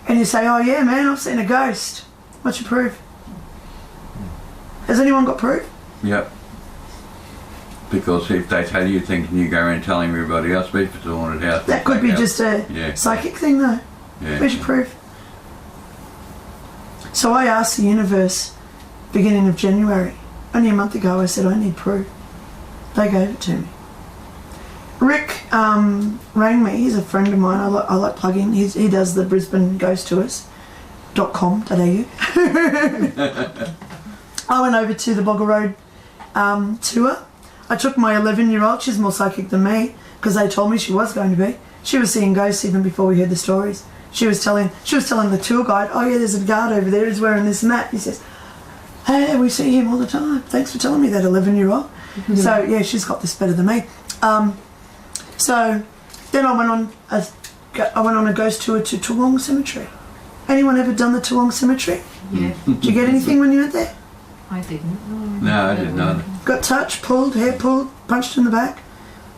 and you say, oh yeah, man, I've seen a ghost. What's your proof? Has anyone got proof? Yep. Because if they tell you things and you go around telling everybody else, if it's a haunted house... That could be just a psychic thing though. Yeah. Where's your proof? So I asked the universe, beginning of January, only a month ago, I said, I need proof. They gave it to me. Rick rang me. He's a friend of mine. I like plugging. He does the Brisbane Ghost Tours.com.au. I went over to the Bogger Road tour. I took my 11-year-old. She's more psychic than me because they told me she was going to be. She was seeing ghosts even before we heard the stories. She was telling the tour guide, "Oh yeah, there's a guard over there. He's wearing this and that." He says, "Hey, we see him all the time. Thanks for telling me that, 11-year-old." So yeah, she's got this better than me. So then I went on a ghost tour to Toowong Cemetery. Anyone ever done the Toowong Cemetery? Yeah. Did you get anything when you went there? I didn't. No, I didn't know. Got touched, pulled, hair pulled, punched in the back,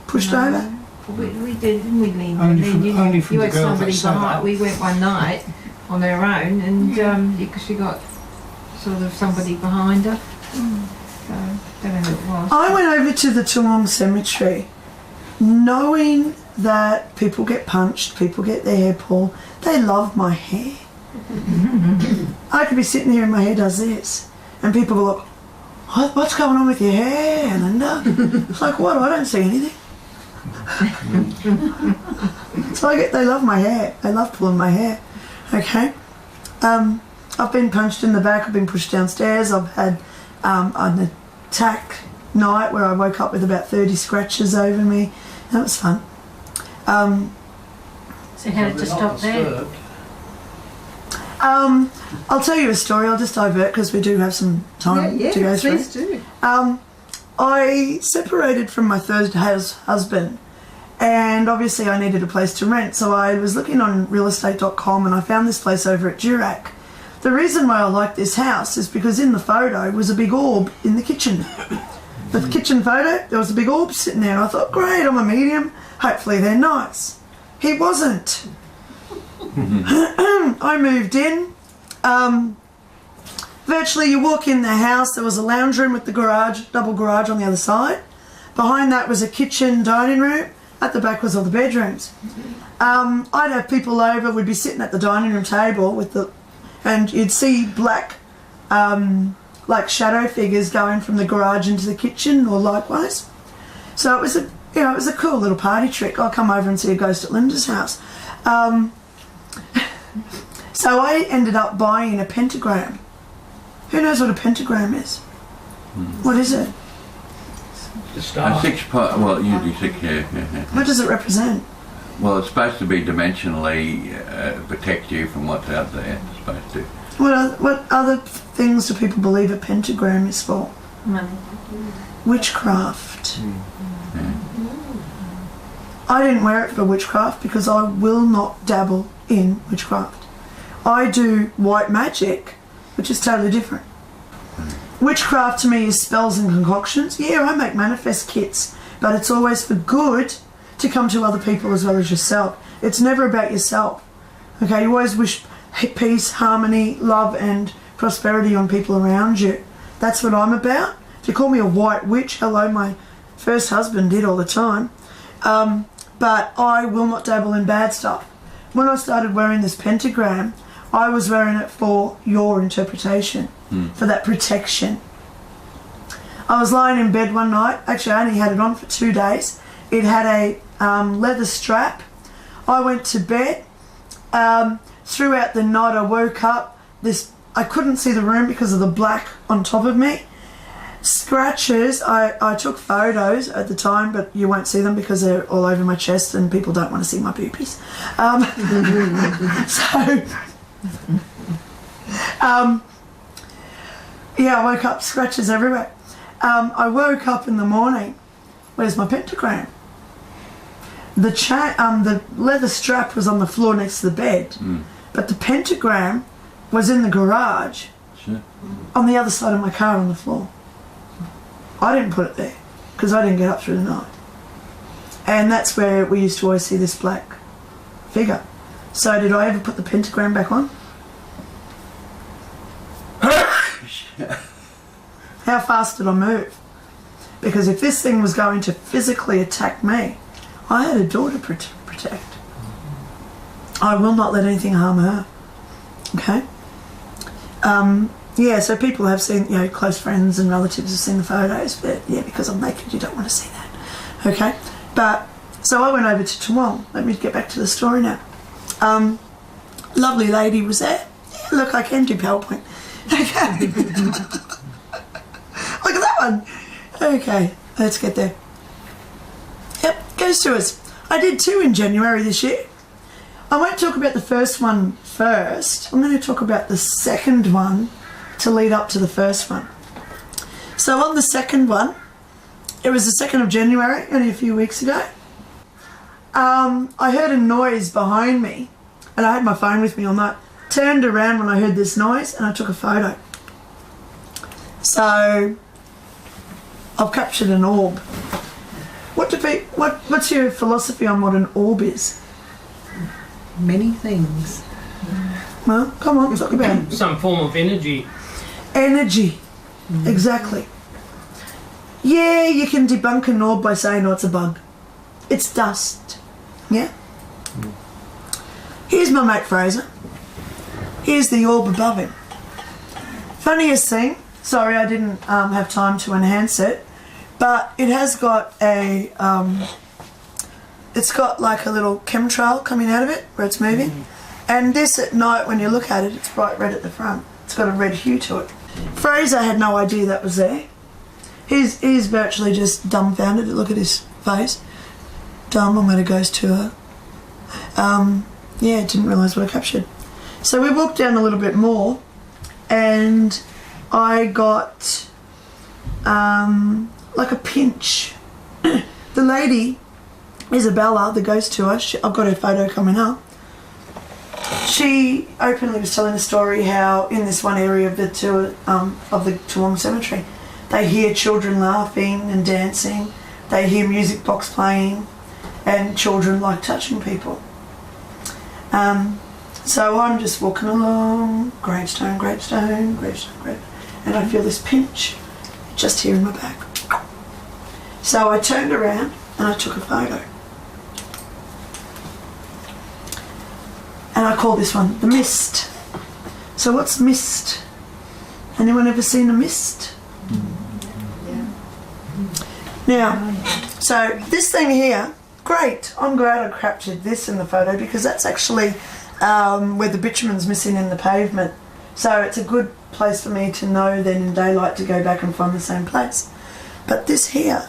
pushed over? We did, didn't we, Lynda? Only from you the had girls somebody that set behind. up. We went one night on our own, and because she got sort of somebody behind her. So don't know who it was. I went over to the Toowong Cemetery knowing that people get punched, people get their hair pulled. They love my hair. I could be sitting here and my hair does this, and people go, "What's going on with your hair, Lynda?" It's like, what? I don't see anything. So they love my hair. They love pulling my hair. Okay. I've been punched in the back. I've been pushed downstairs. I've had an attack night where I woke up with about 30 scratches over me. That was fun. So how did you stop there? I'll tell you a story. I'll just divert because we do have some time to go through. Please do. I separated from my third husband, and obviously I needed a place to rent, so I was looking on realestate.com and I found this place over at Durack. The reason why I like this house is because in the photo was a big orb in the kitchen. The kitchen photo, there was a big orb sitting there, and I thought, great, I'm a medium, hopefully they're nice. He wasn't. I moved in. Virtually you walk in the house, there was a lounge room with the garage, double garage on the other side. Behind that was a kitchen dining room. At the back was all the bedrooms. I'd have people over, we'd be sitting at the dining room table and you'd see black like shadow figures going from the garage into the kitchen or likewise. So it was a cool little party trick. I'll come over and see a ghost at Lynda's house. So I ended up buying a pentagram. Who knows what a pentagram is? What is it? The A star. 6 part, well, usually 6, yeah. What does it represent? Well, it's supposed to be dimensionally protect you from what's out there. It's supposed to. What other things do people believe a pentagram is for? Money. Witchcraft. Yeah. I didn't wear it for witchcraft because I will not dabble in witchcraft. I do white magic, which is totally different. Witchcraft to me is spells and concoctions. Yeah, I make manifest kits, but it's always for good to come to other people as well as yourself. It's never about yourself. Okay, you always wish peace, harmony, love and prosperity on people around you. That's what I'm about. If you call me a white witch, hello, my first husband did all the time. But I will not dabble in bad stuff. When I started wearing this pentagram, I was wearing it for your interpretation, for that protection. I was lying in bed one night. Actually, I only had it on for 2 days. It had a leather strap. I went to bed. Throughout the night, I woke up. I couldn't see the room because of the black on top of me. Scratches. I took photos at the time, but you won't see them because they're all over my chest and people don't want to see my boobies. Yeah, I woke up, scratches everywhere. I woke up in the morning. Where's my pentagram? The leather strap was on the floor next to the bed, but the pentagram was in the garage, on the other side of my car on the floor. I didn't put it there because I didn't get up through the night. And that's where we used to always see this black figure. So did I ever put the pentagram back on? How fast did I move? Because if this thing was going to physically attack me, I had a daughter to protect. I will not let anything harm her. Okay? Yeah, so people have seen, close friends and relatives have seen the photos, but yeah, because I'm naked, you don't want to see that. Okay? But So I went over to Toowong. Let me get back to the story now. Lovely lady was there. Yeah, look, I can do PowerPoint. Okay. Look at that one. Okay, let's get there. Yep, ghost tours. I did 2 in January this year. I won't talk about the first one first. I'm going to talk about the second one to lead up to the first one. So on the second one, it was the 2nd of January, only a few weeks ago. I heard a noise behind me, and I had my phone with me all night. Turned around when I heard this noise, and I took a photo. So I've captured an orb. What's your philosophy on what an orb is? Many things. Well, come on, talk about it. Some form of energy. Energy, exactly. Yeah, you can debunk an orb by saying, oh, it's a bug. It's dust. Yeah? Here's my mate Fraser. Here's the orb above him. Funniest thing, sorry I didn't have time to enhance it, but it has got a, it's got like a little chemtrail coming out of it where it's moving. And this at night when you look at it, it's bright red at the front. It's got a red hue to it. Fraser had no idea that was there. He's virtually just dumbfounded. Look at his face. Dumb, I'm going to ghost tour. Yeah, didn't realise what I captured. So we walked down a little bit more and I got like a pinch. The lady, Isabella, the ghost tour, I've got her photo coming up. She openly was telling the story how in this one area of the tour, of the Toowong Cemetery, they hear children laughing and dancing, they hear music box playing, and children like touching people. So I'm just walking along, gravestone, gravestone, gravestone, gravestone, and I feel this pinch just here in my back. So I turned around and I took a photo. And I call this one the mist. So what's mist? Anyone ever seen a mist? Yeah. Now, so this thing here, great. I'm glad I captured this in the photo because that's actually where the bitumen's missing in the pavement. So it's a good place for me to know then in daylight to go back and find the same place. But this here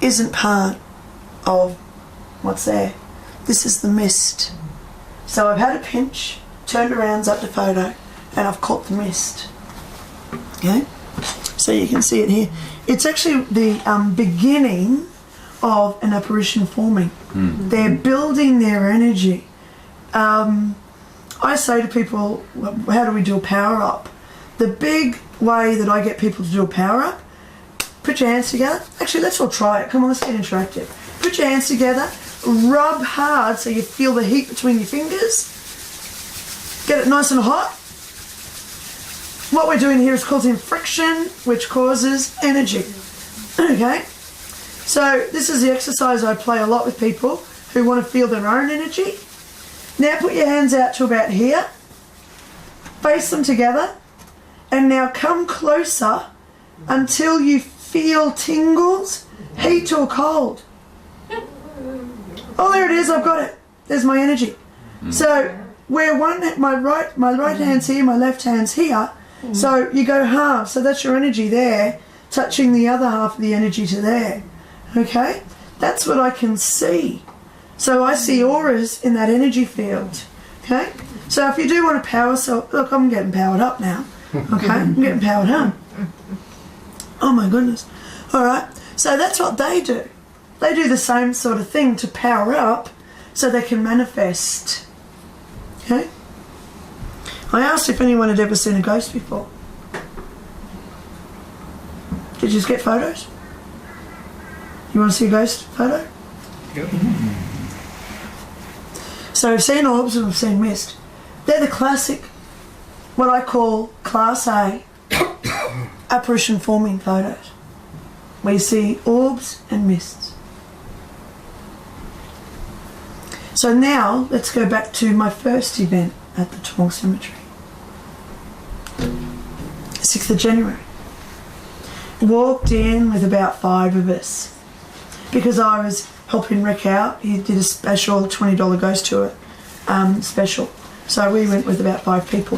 isn't part of what's there. This is the mist. So I've had a pinch, turned around, up the photo, and I've caught the mist. Okay? So you can see it here. It's actually the beginning of an apparition forming. They're building their energy. I say to people, how do we do a power up? The big way that I get people to do a power up, put your hands together. Actually, let's all try it. Come on, let's get interactive. Put your hands together, rub hard so you feel the heat between your fingers. Get it nice and hot. What we're doing here is causing friction, which causes energy. Okay? So this is the exercise I play a lot with people who want to feel their own energy. Now put your hands out to about here. Face them together. And now come closer until you feel tingles, heat or cold. Oh, there it is, I've got it. There's my energy. So where my right hand's here, my left hand's here. So you go half, so that's your energy there, touching the other half of the energy to there. Okay? That's what I can see. So I see auras in that energy field. Okay? So if you do want to power, so look, I'm getting powered up now. Okay? I'm getting powered up. Oh my goodness. Alright, so that's what they do. They do the same sort of thing to power up so they can manifest. Okay? I asked if anyone had ever seen a ghost before. Did you just get photos? You want to see a ghost photo? Yep. So we've seen orbs and we've seen mist. They're the classic, what I call Class A apparition forming photos. Where you see orbs and mists. So now let's go back to my first event at the Toowong Cemetery. 6th of January. Walked in with about 5 of us because I was helping Rick out. He did a special $20 ghost tour special. So we went with about 5 people.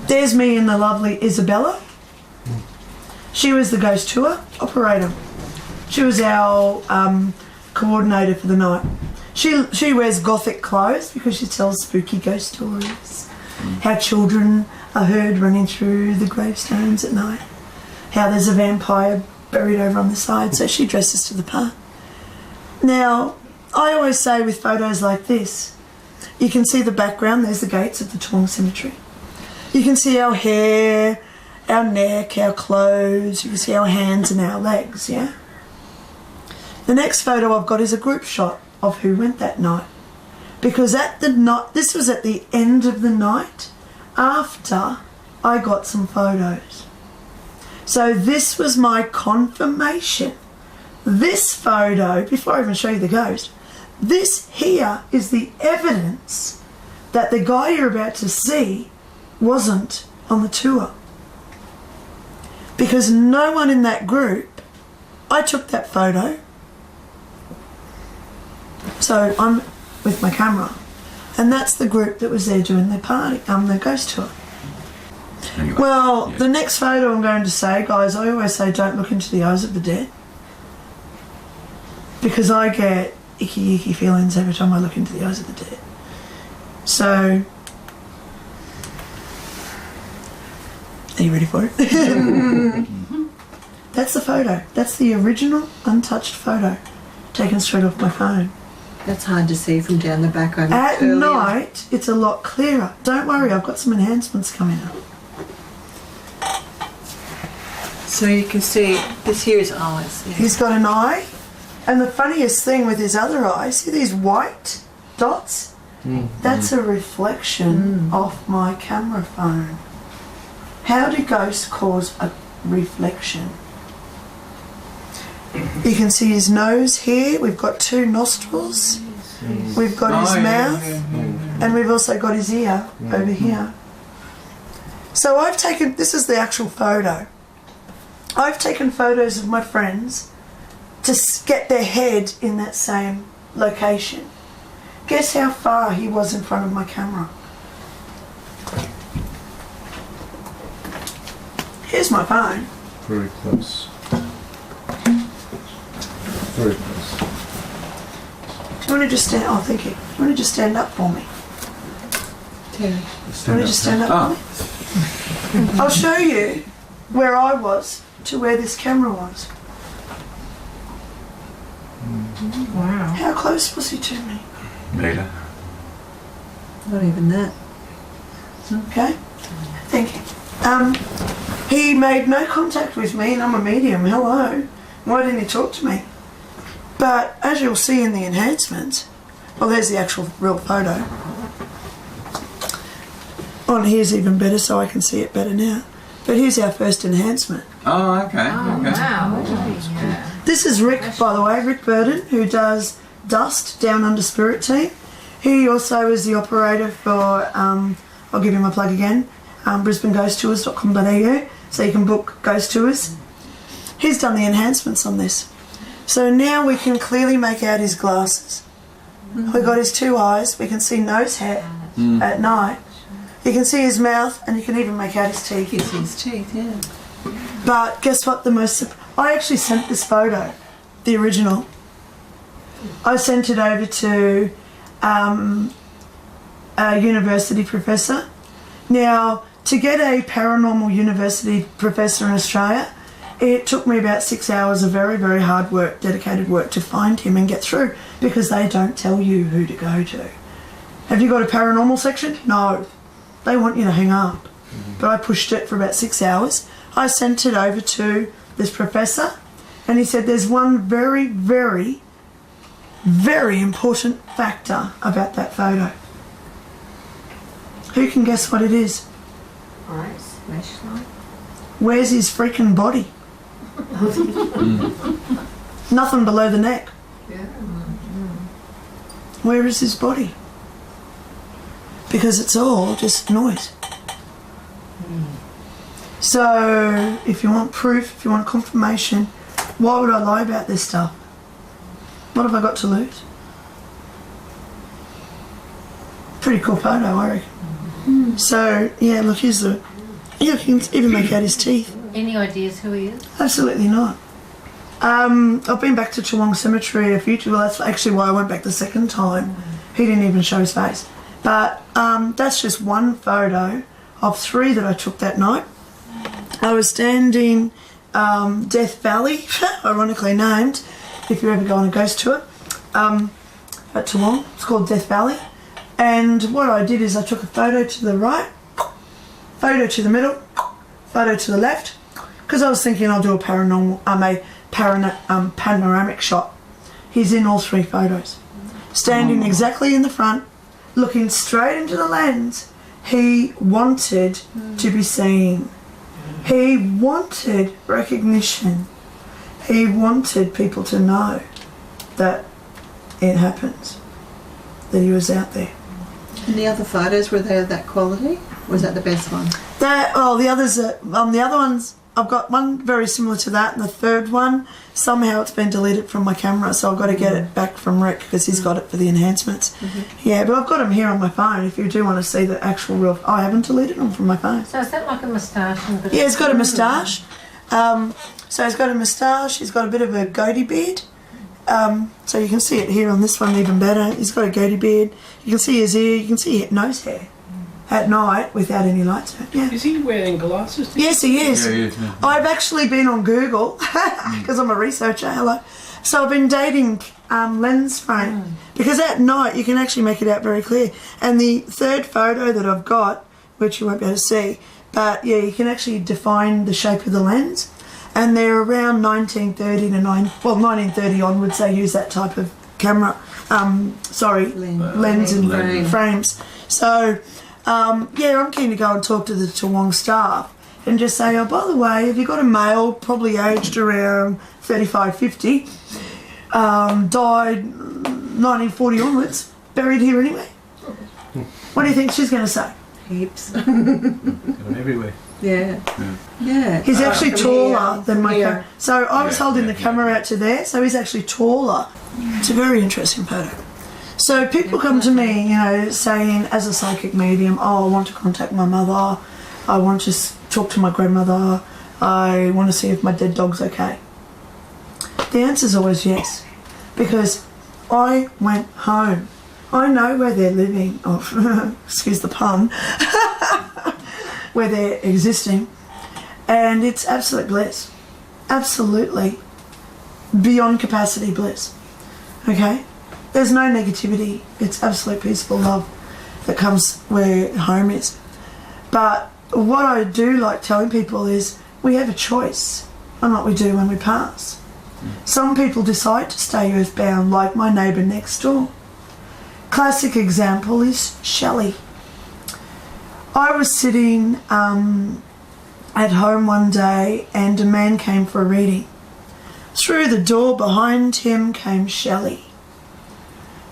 There's me and the lovely Isabella. She was the ghost tour operator. She was our coordinator for the night. She wears gothic clothes because she tells spooky ghost stories. How children are heard running through the gravestones at night. How there's a vampire buried over on the side, so she dresses to the part. Now, I always say with photos like this, you can see the background, there's the gates of the Tong Cemetery. You can see our hair, our neck, our clothes, you can see our hands and our legs, yeah? The next photo I've got is a group shot of who went that night. Because this was at the end of the night, after I got some photos. So this was my confirmation. This photo, before I even show you the ghost, this here is the evidence that the guy you're about to see wasn't on the tour. Because no one in that group, I took that photo. So I'm with my camera. And that's the group that was there doing their party, the ghost tour. Anyway, Well, yeah. the next photo I'm going to say, guys, I always say don't look into the eyes of the dead. Because I get icky feelings every time I look into the eyes of the dead. So, are you ready for it? That's the photo. That's the original untouched photo taken straight off my phone. That's hard to see from down the back. At night, it's a lot clearer. Don't worry, I've got some enhancements coming up. So you can see this here is eyes. Yeah. He's got an eye, and the funniest thing with his other eye, see these white dots? That's a reflection off my camera phone. How do ghosts cause a reflection? You can see his nose here. We've got 2 nostrils. We've got his mouth, and we've also got his ear over here. So I've taken, this is the actual photo. I've taken photos of my friends to get their head in that same location. Guess how far he was in front of my camera? Here's my phone. Very close. Very close. Do you want to just stand? Oh, thank you. Do you want to just stand up for me? Terry. Do you want to just stand up for me? I'll show you where I was to where this camera was. Wow. How close was he to me? Later. Not even that. Okay. Thank you. He made no contact with me, and I'm a medium. Hello. Why didn't he talk to me? But as you'll see in the enhancements, well, there's the actual real photo. On here's even better, so I can see it better now. But here's our first enhancement. Oh, okay. Oh, okay. wow. Yeah. This is Rick, by the way, Rick Burden, who does Dust Down Under Spirit Team. He also is the operator for, I'll give him a plug again, brisbaneghosttours.com.au, so you can book ghost tours. He's done the enhancements on this. So now we can clearly make out his glasses. We've got his 2 eyes, we can see nose hair at night. You can see his mouth, and you can even make out his teeth. You see his teeth, yeah. But guess what? I actually sent this photo, the original. I sent it over to a university professor. Now, to get a paranormal university professor in Australia, it took me about 6 hours of very, very hard work, dedicated work to find him and get through, because they don't tell you who to go to. Have you got a paranormal section? No. They want you to hang up. But I pushed it for about 6 hours. I sent it over to this professor, and he said there's one very, very, very important factor about that photo. Who can guess what it is? Eyes, flashlight. Where's his freaking body? Nothing below the neck. Yeah. Where is his body? Because it's all just noise. So, if you want proof, if you want confirmation, Why would I lie about this stuff? What have I got to lose? Pretty cool photo, I reckon. So, yeah, look, here's the... You can even make out his teeth. Any ideas who he is? Absolutely not. I've been back to Toowong Cemetery a few times. Well, that's actually why I went back the second time. He didn't even show his face. But that's just one photo of 3 that I took that night. I was standing Death Valley, ironically named, if you ever go on a ghost tour, at Toowong. It's called Death Valley. And what I did is I took a photo to the right, photo to the middle, photo to the left, because I was thinking I'll do a panoramic shot. He's in all 3 photos. Standing exactly in the front, looking straight into the lens. He wanted to be seen. He wanted recognition. He wanted people to know that it happens, that he was out there. And the other photos, were they of that quality? Or was that the best one? The others are, the other ones, I've got one very similar to that, and the third one, somehow it's been deleted from my camera, so I've got to get it back from Rick because he's got it for the enhancements. Yeah, but I've got them here on my phone if you do want to see the actual real... I haven't deleted them from my phone. So is that like a moustache? Yeah, he's got a moustache. So he's got a moustache, he's got a bit of a goatee beard. So you can see it here on this one even better. He's got a goatee beard. You can see his ear, you can see his nose hair at night without any lights on. Yeah. Is he wearing glasses? Yes, he is. Yeah, he is, yeah. I've actually been on Google because I'm a researcher. Hello. So I've been dating lens frame because at night you can actually make it out very clear. And the third photo that I've got, which you won't be able to see, but yeah, you can actually define the shape of the lens. And they're around 1930 to 1930 onwards. They use that type of camera. Lens and frames. So. Yeah, I'm keen to go and talk to the Toowong staff and just say, oh, by the way, have you got a male, probably aged around 35, 50, died 1940 onwards, buried here anyway? What do you think she's going to say? Heaps. Going everywhere. Yeah. Yeah. He's actually From taller here, than my here. camera. So I was holding the camera out to there, so he's actually taller. It's a very interesting photo. So people come to me, you know, saying as a psychic medium, oh, I want to contact my mother, I want to talk to my grandmother, I want to see if my dead dog's okay. The answer's always yes, because I went home. I know where they're living, excuse the pun, where they're existing, and it's absolute bliss. Absolutely beyond capacity bliss. Okay? There's no negativity. It's absolute peaceful love that comes where home is. But what I do like telling people is we have a choice on what we do when we pass. Some people decide to stay earthbound, like my neighbour next door. Classic example is Shelley. I was sitting at home one day and a man came for a reading. Through the door behind him came Shelley.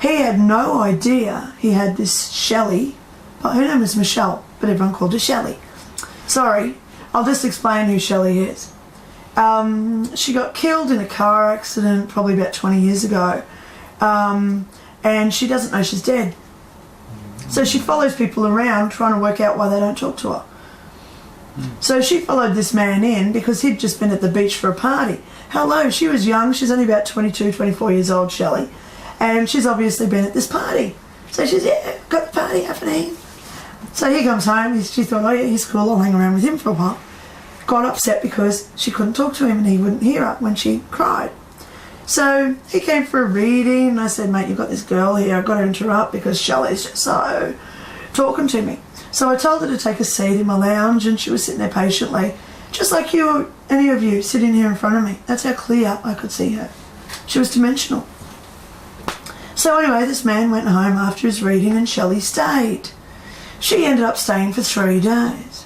He had no idea he had this Shelley, but her name is Michelle, but everyone called her Shelley. Sorry, I'll just explain who Shelley is. She got killed in a car accident probably about 20 years ago, and she doesn't know she's dead. So she follows people around trying to work out why they don't talk to her. So she followed this man in because he'd just been at the beach for a party. Hello, she was young, she's only about 22, 24 years old, Shelley. And she's obviously been at this party. So she's, yeah, got the party happening. So he comes home, she thought, oh yeah, he's cool, I'll hang around with him for a while. Got upset because she couldn't talk to him and he wouldn't hear her when she cried. So he came for a reading and I said, mate, you've got this girl here, I've got to interrupt because Shelley's just so talking to me. So I told her to take a seat in my lounge and she was sitting there patiently, just like you, any of you, sitting here in front of me. That's how clear I could see her. She was dimensional. So anyway, this man went home after his reading and Shelley stayed. She ended up staying for 3 days.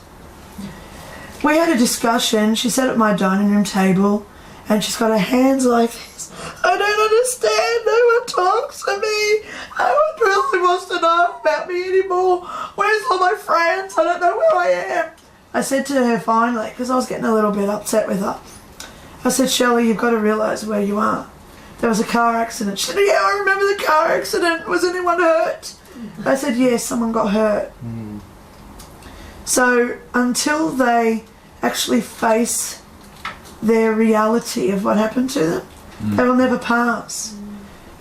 We had a discussion. She sat at my dining room table and she's got her hands like this. I don't understand. No one talks to me. No one really wants to know about me anymore. Where's all my friends? I don't know where I am. I said to her finally, because I was getting a little bit upset with her, I said, Shelley, you've got to realise where you are. There was a car accident. She said, yeah, I remember the car accident. Was anyone hurt? I said, yes, someone got hurt. So until they actually face their reality of what happened to them, they will never pass.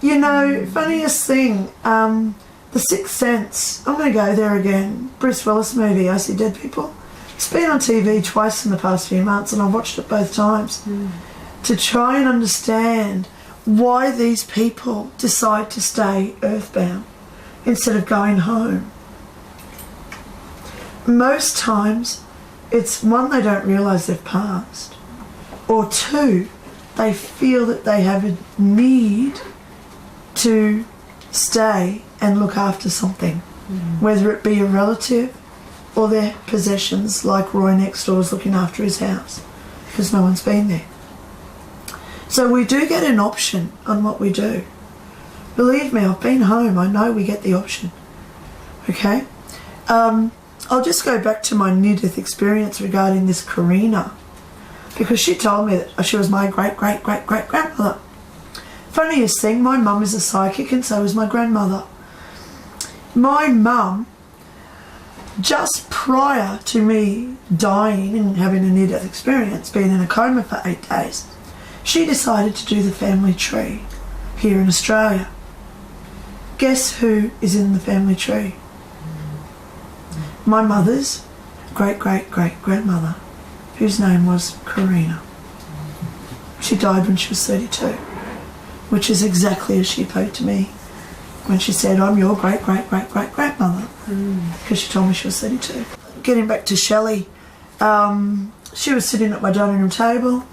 You know, funniest thing, The Sixth Sense. I'm going to go there again. Bruce Willis movie, I See Dead People. It's been on TV twice in the past few months, and I've watched it both times to try and understand why these people decide to stay earthbound instead of going home. Most times, it's one, they don't realise they've passed, or two, they feel that they have a need to stay and look after something, whether it be a relative or their possessions, like Roy next door is looking after his house because no one's been there. So we do get an option on what we do. Believe me, I've been home, I know we get the option. Okay? I'll just go back to my near-death experience regarding this Karina, because she told me that she was my great-great-great-great-grandmother. Funniest thing, my mum is a psychic and so is my grandmother. My mum, just prior to me dying and having a near-death experience, being in a coma for 8 days, she decided to do the family tree here in Australia. Guess who is in the family tree? My mother's great-great-great-grandmother, whose name was Karina. She died when she was 32, which is exactly as she spoke to me when she said, I'm your great-great-great-great-grandmother, because she told me she was 32. Getting back to Shelley, she was sitting at my dining room table.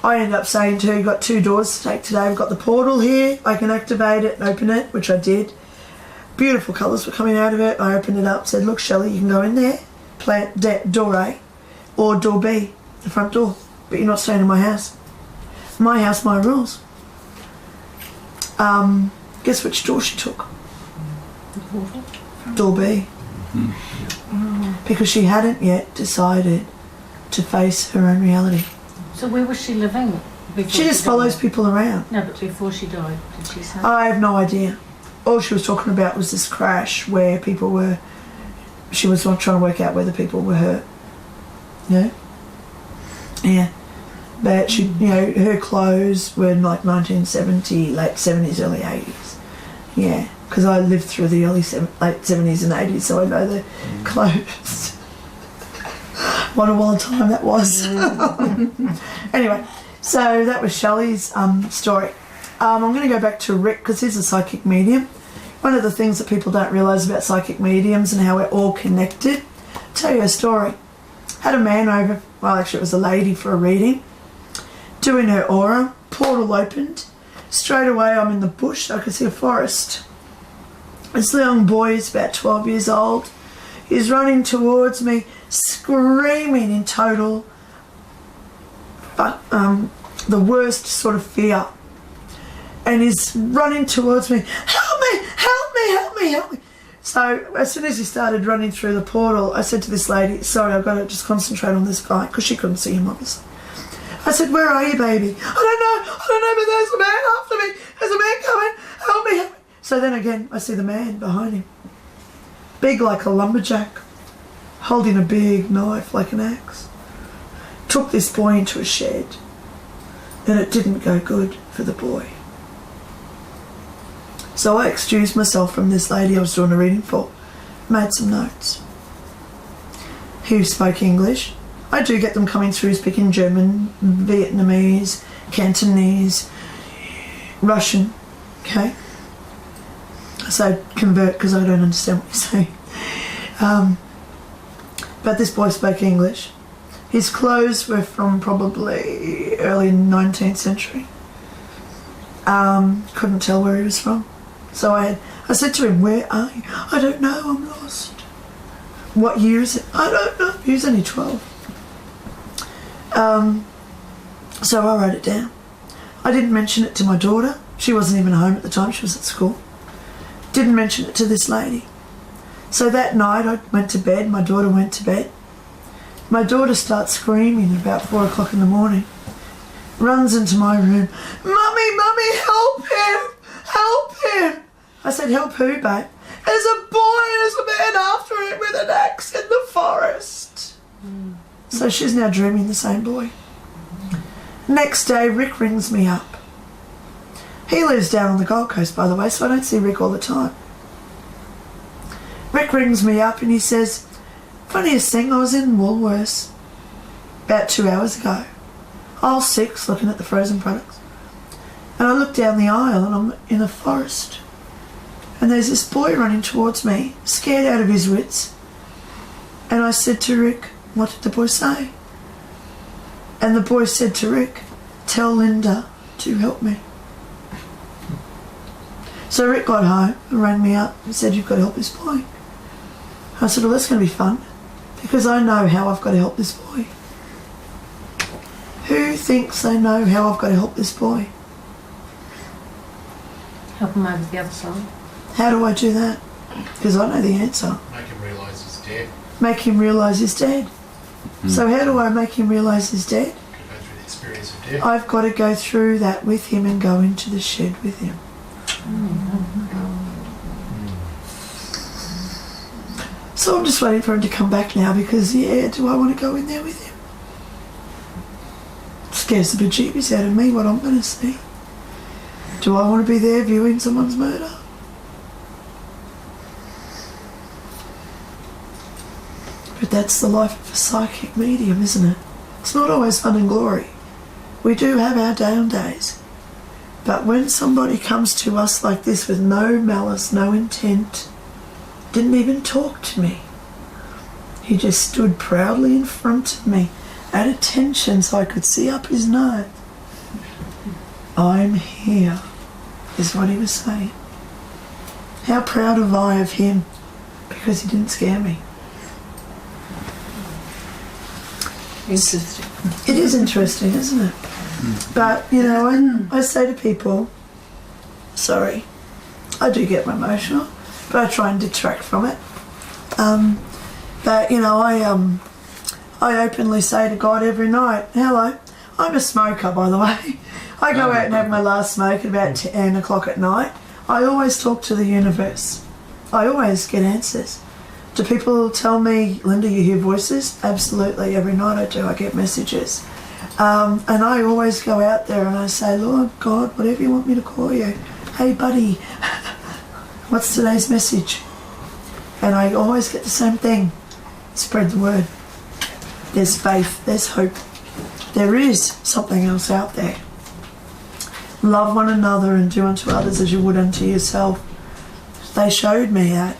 I ended up saying to her, you've got 2 doors to take today. We've got the portal here. I can activate it and open it, which I did. Beautiful colours were coming out of it. I opened it up, said, look, Shelley, you can go in there, plant door A or door B, the front door, but you're not staying in my house. My house, my rules. Guess which door she took? Door B. Because she hadn't yet decided to face her own reality. So where was she living before She just follows people around. No, but before she died, did she say? I have no idea. All she was talking about was this crash where people were... She was trying to work out whether people were hurt. Yeah? Yeah. But she, you know, her clothes were in like 1970, late 70s, early 80s. Yeah, because I lived through the late 70s and 80s, so I know the clothes. What a wild time that was. Anyway, so that was Shelley's story. I'm going to go back to Rick, because he's a psychic medium. One of the things that people don't realise about psychic mediums and how we're all connected. I'll tell you a story. Had a man over, well actually it was a lady for a reading, doing her aura, portal opened. Straight away I'm in the bush, I could see a forest. This young boy is about 12 years old. He's running towards me, screaming in total, the worst sort of fear. And he's running towards me, help me, help me, help me, help me. So as soon as he started running through the portal, I said to this lady, sorry, I've got to just concentrate on this guy, because she couldn't see him obviously. I said, where are you, baby? I don't know, but there's a man after me. There's a man coming, help me, help me. So then again, I see the man behind him, big like a lumberjack, holding a big knife like an axe. Took this boy into a shed, and it didn't go good for the boy. So I excused myself from this lady I was doing a reading for, made some notes. He spoke English. I do get them coming through speaking German, Vietnamese, Cantonese, Russian, okay? So convert because I don't understand what you're saying. But this boy spoke English. His clothes were from probably early 19th century. Couldn't tell where he was from. So I said to him, where are you? I don't know, I'm lost. What year is it? I don't know. He was only 12. So I wrote it down. I didn't mention it to my daughter. She wasn't even home at the time, she was at school. Didn't mention it to this lady. So that night I went to bed, my daughter went to bed. My daughter starts screaming about 4 o'clock in the morning. runs into my room. Mummy, help him! Help him! I said, help who, babe? There's a boy and there's a man after him with an axe in the forest. So she's now dreaming the same boy. Next day, Rick rings me up. He lives down on the Gold Coast, by the way, so I don't see Rick all the time. Rick rings me up and he says, funniest thing, I was in Woolworths about 2 hours ago. Aisle 6, looking at the frozen products. And I look down the aisle and I'm in a forest. And there's this boy running towards me, scared out of his wits. And I said to Rick, what did the boy say? And the boy said to Rick, tell Lynda to help me. So Rick got home and rang me up and said, you've got to help this boy. I said, well, that's going to be fun because I know how I've got to help this boy. Who thinks they know how I've got to help this boy? Help him over the other side. How do I do that? Because I know the answer. Make him realise he's dead. Make him realise he's dead. So how do I make him realise he's dead? Go through the experience of death. I've got to go through that with him and go into the shed with him. So I'm just waiting for him to come back now because, yeah, do I want to go in there with him? Scares the bejeebies out of me what I'm going to see. Do I want to be there viewing someone's murder? But that's the life of a psychic medium, isn't it? It's not always fun and glory. We do have our down days. But when somebody comes to us like this with no malice, no intent, didn't even talk to me. He just stood proudly in front of me at attention so I could see up his nose. I'm here, is what he was saying. How proud am I of him because he didn't scare me. Interesting. It is interesting, isn't it? But, you know, I say to people, sorry, I do get emotional, but I try and detract from it. But, you know, I openly say to God every night, hello, I'm a smoker, by the way. I go out and have my last smoke at about 10 o'clock at night. I always talk to the universe. I always get answers. Do people tell me, Lynda, you hear voices? Absolutely, every night I do. I get messages. And I always go out there and I say, Lord God, whatever you want me to call you. Hey, buddy, what's today's message? And I always get the same thing. Spread the word. There's faith, there's hope. There is something else out there. Love one another and do unto others as you would unto yourself. They showed me that.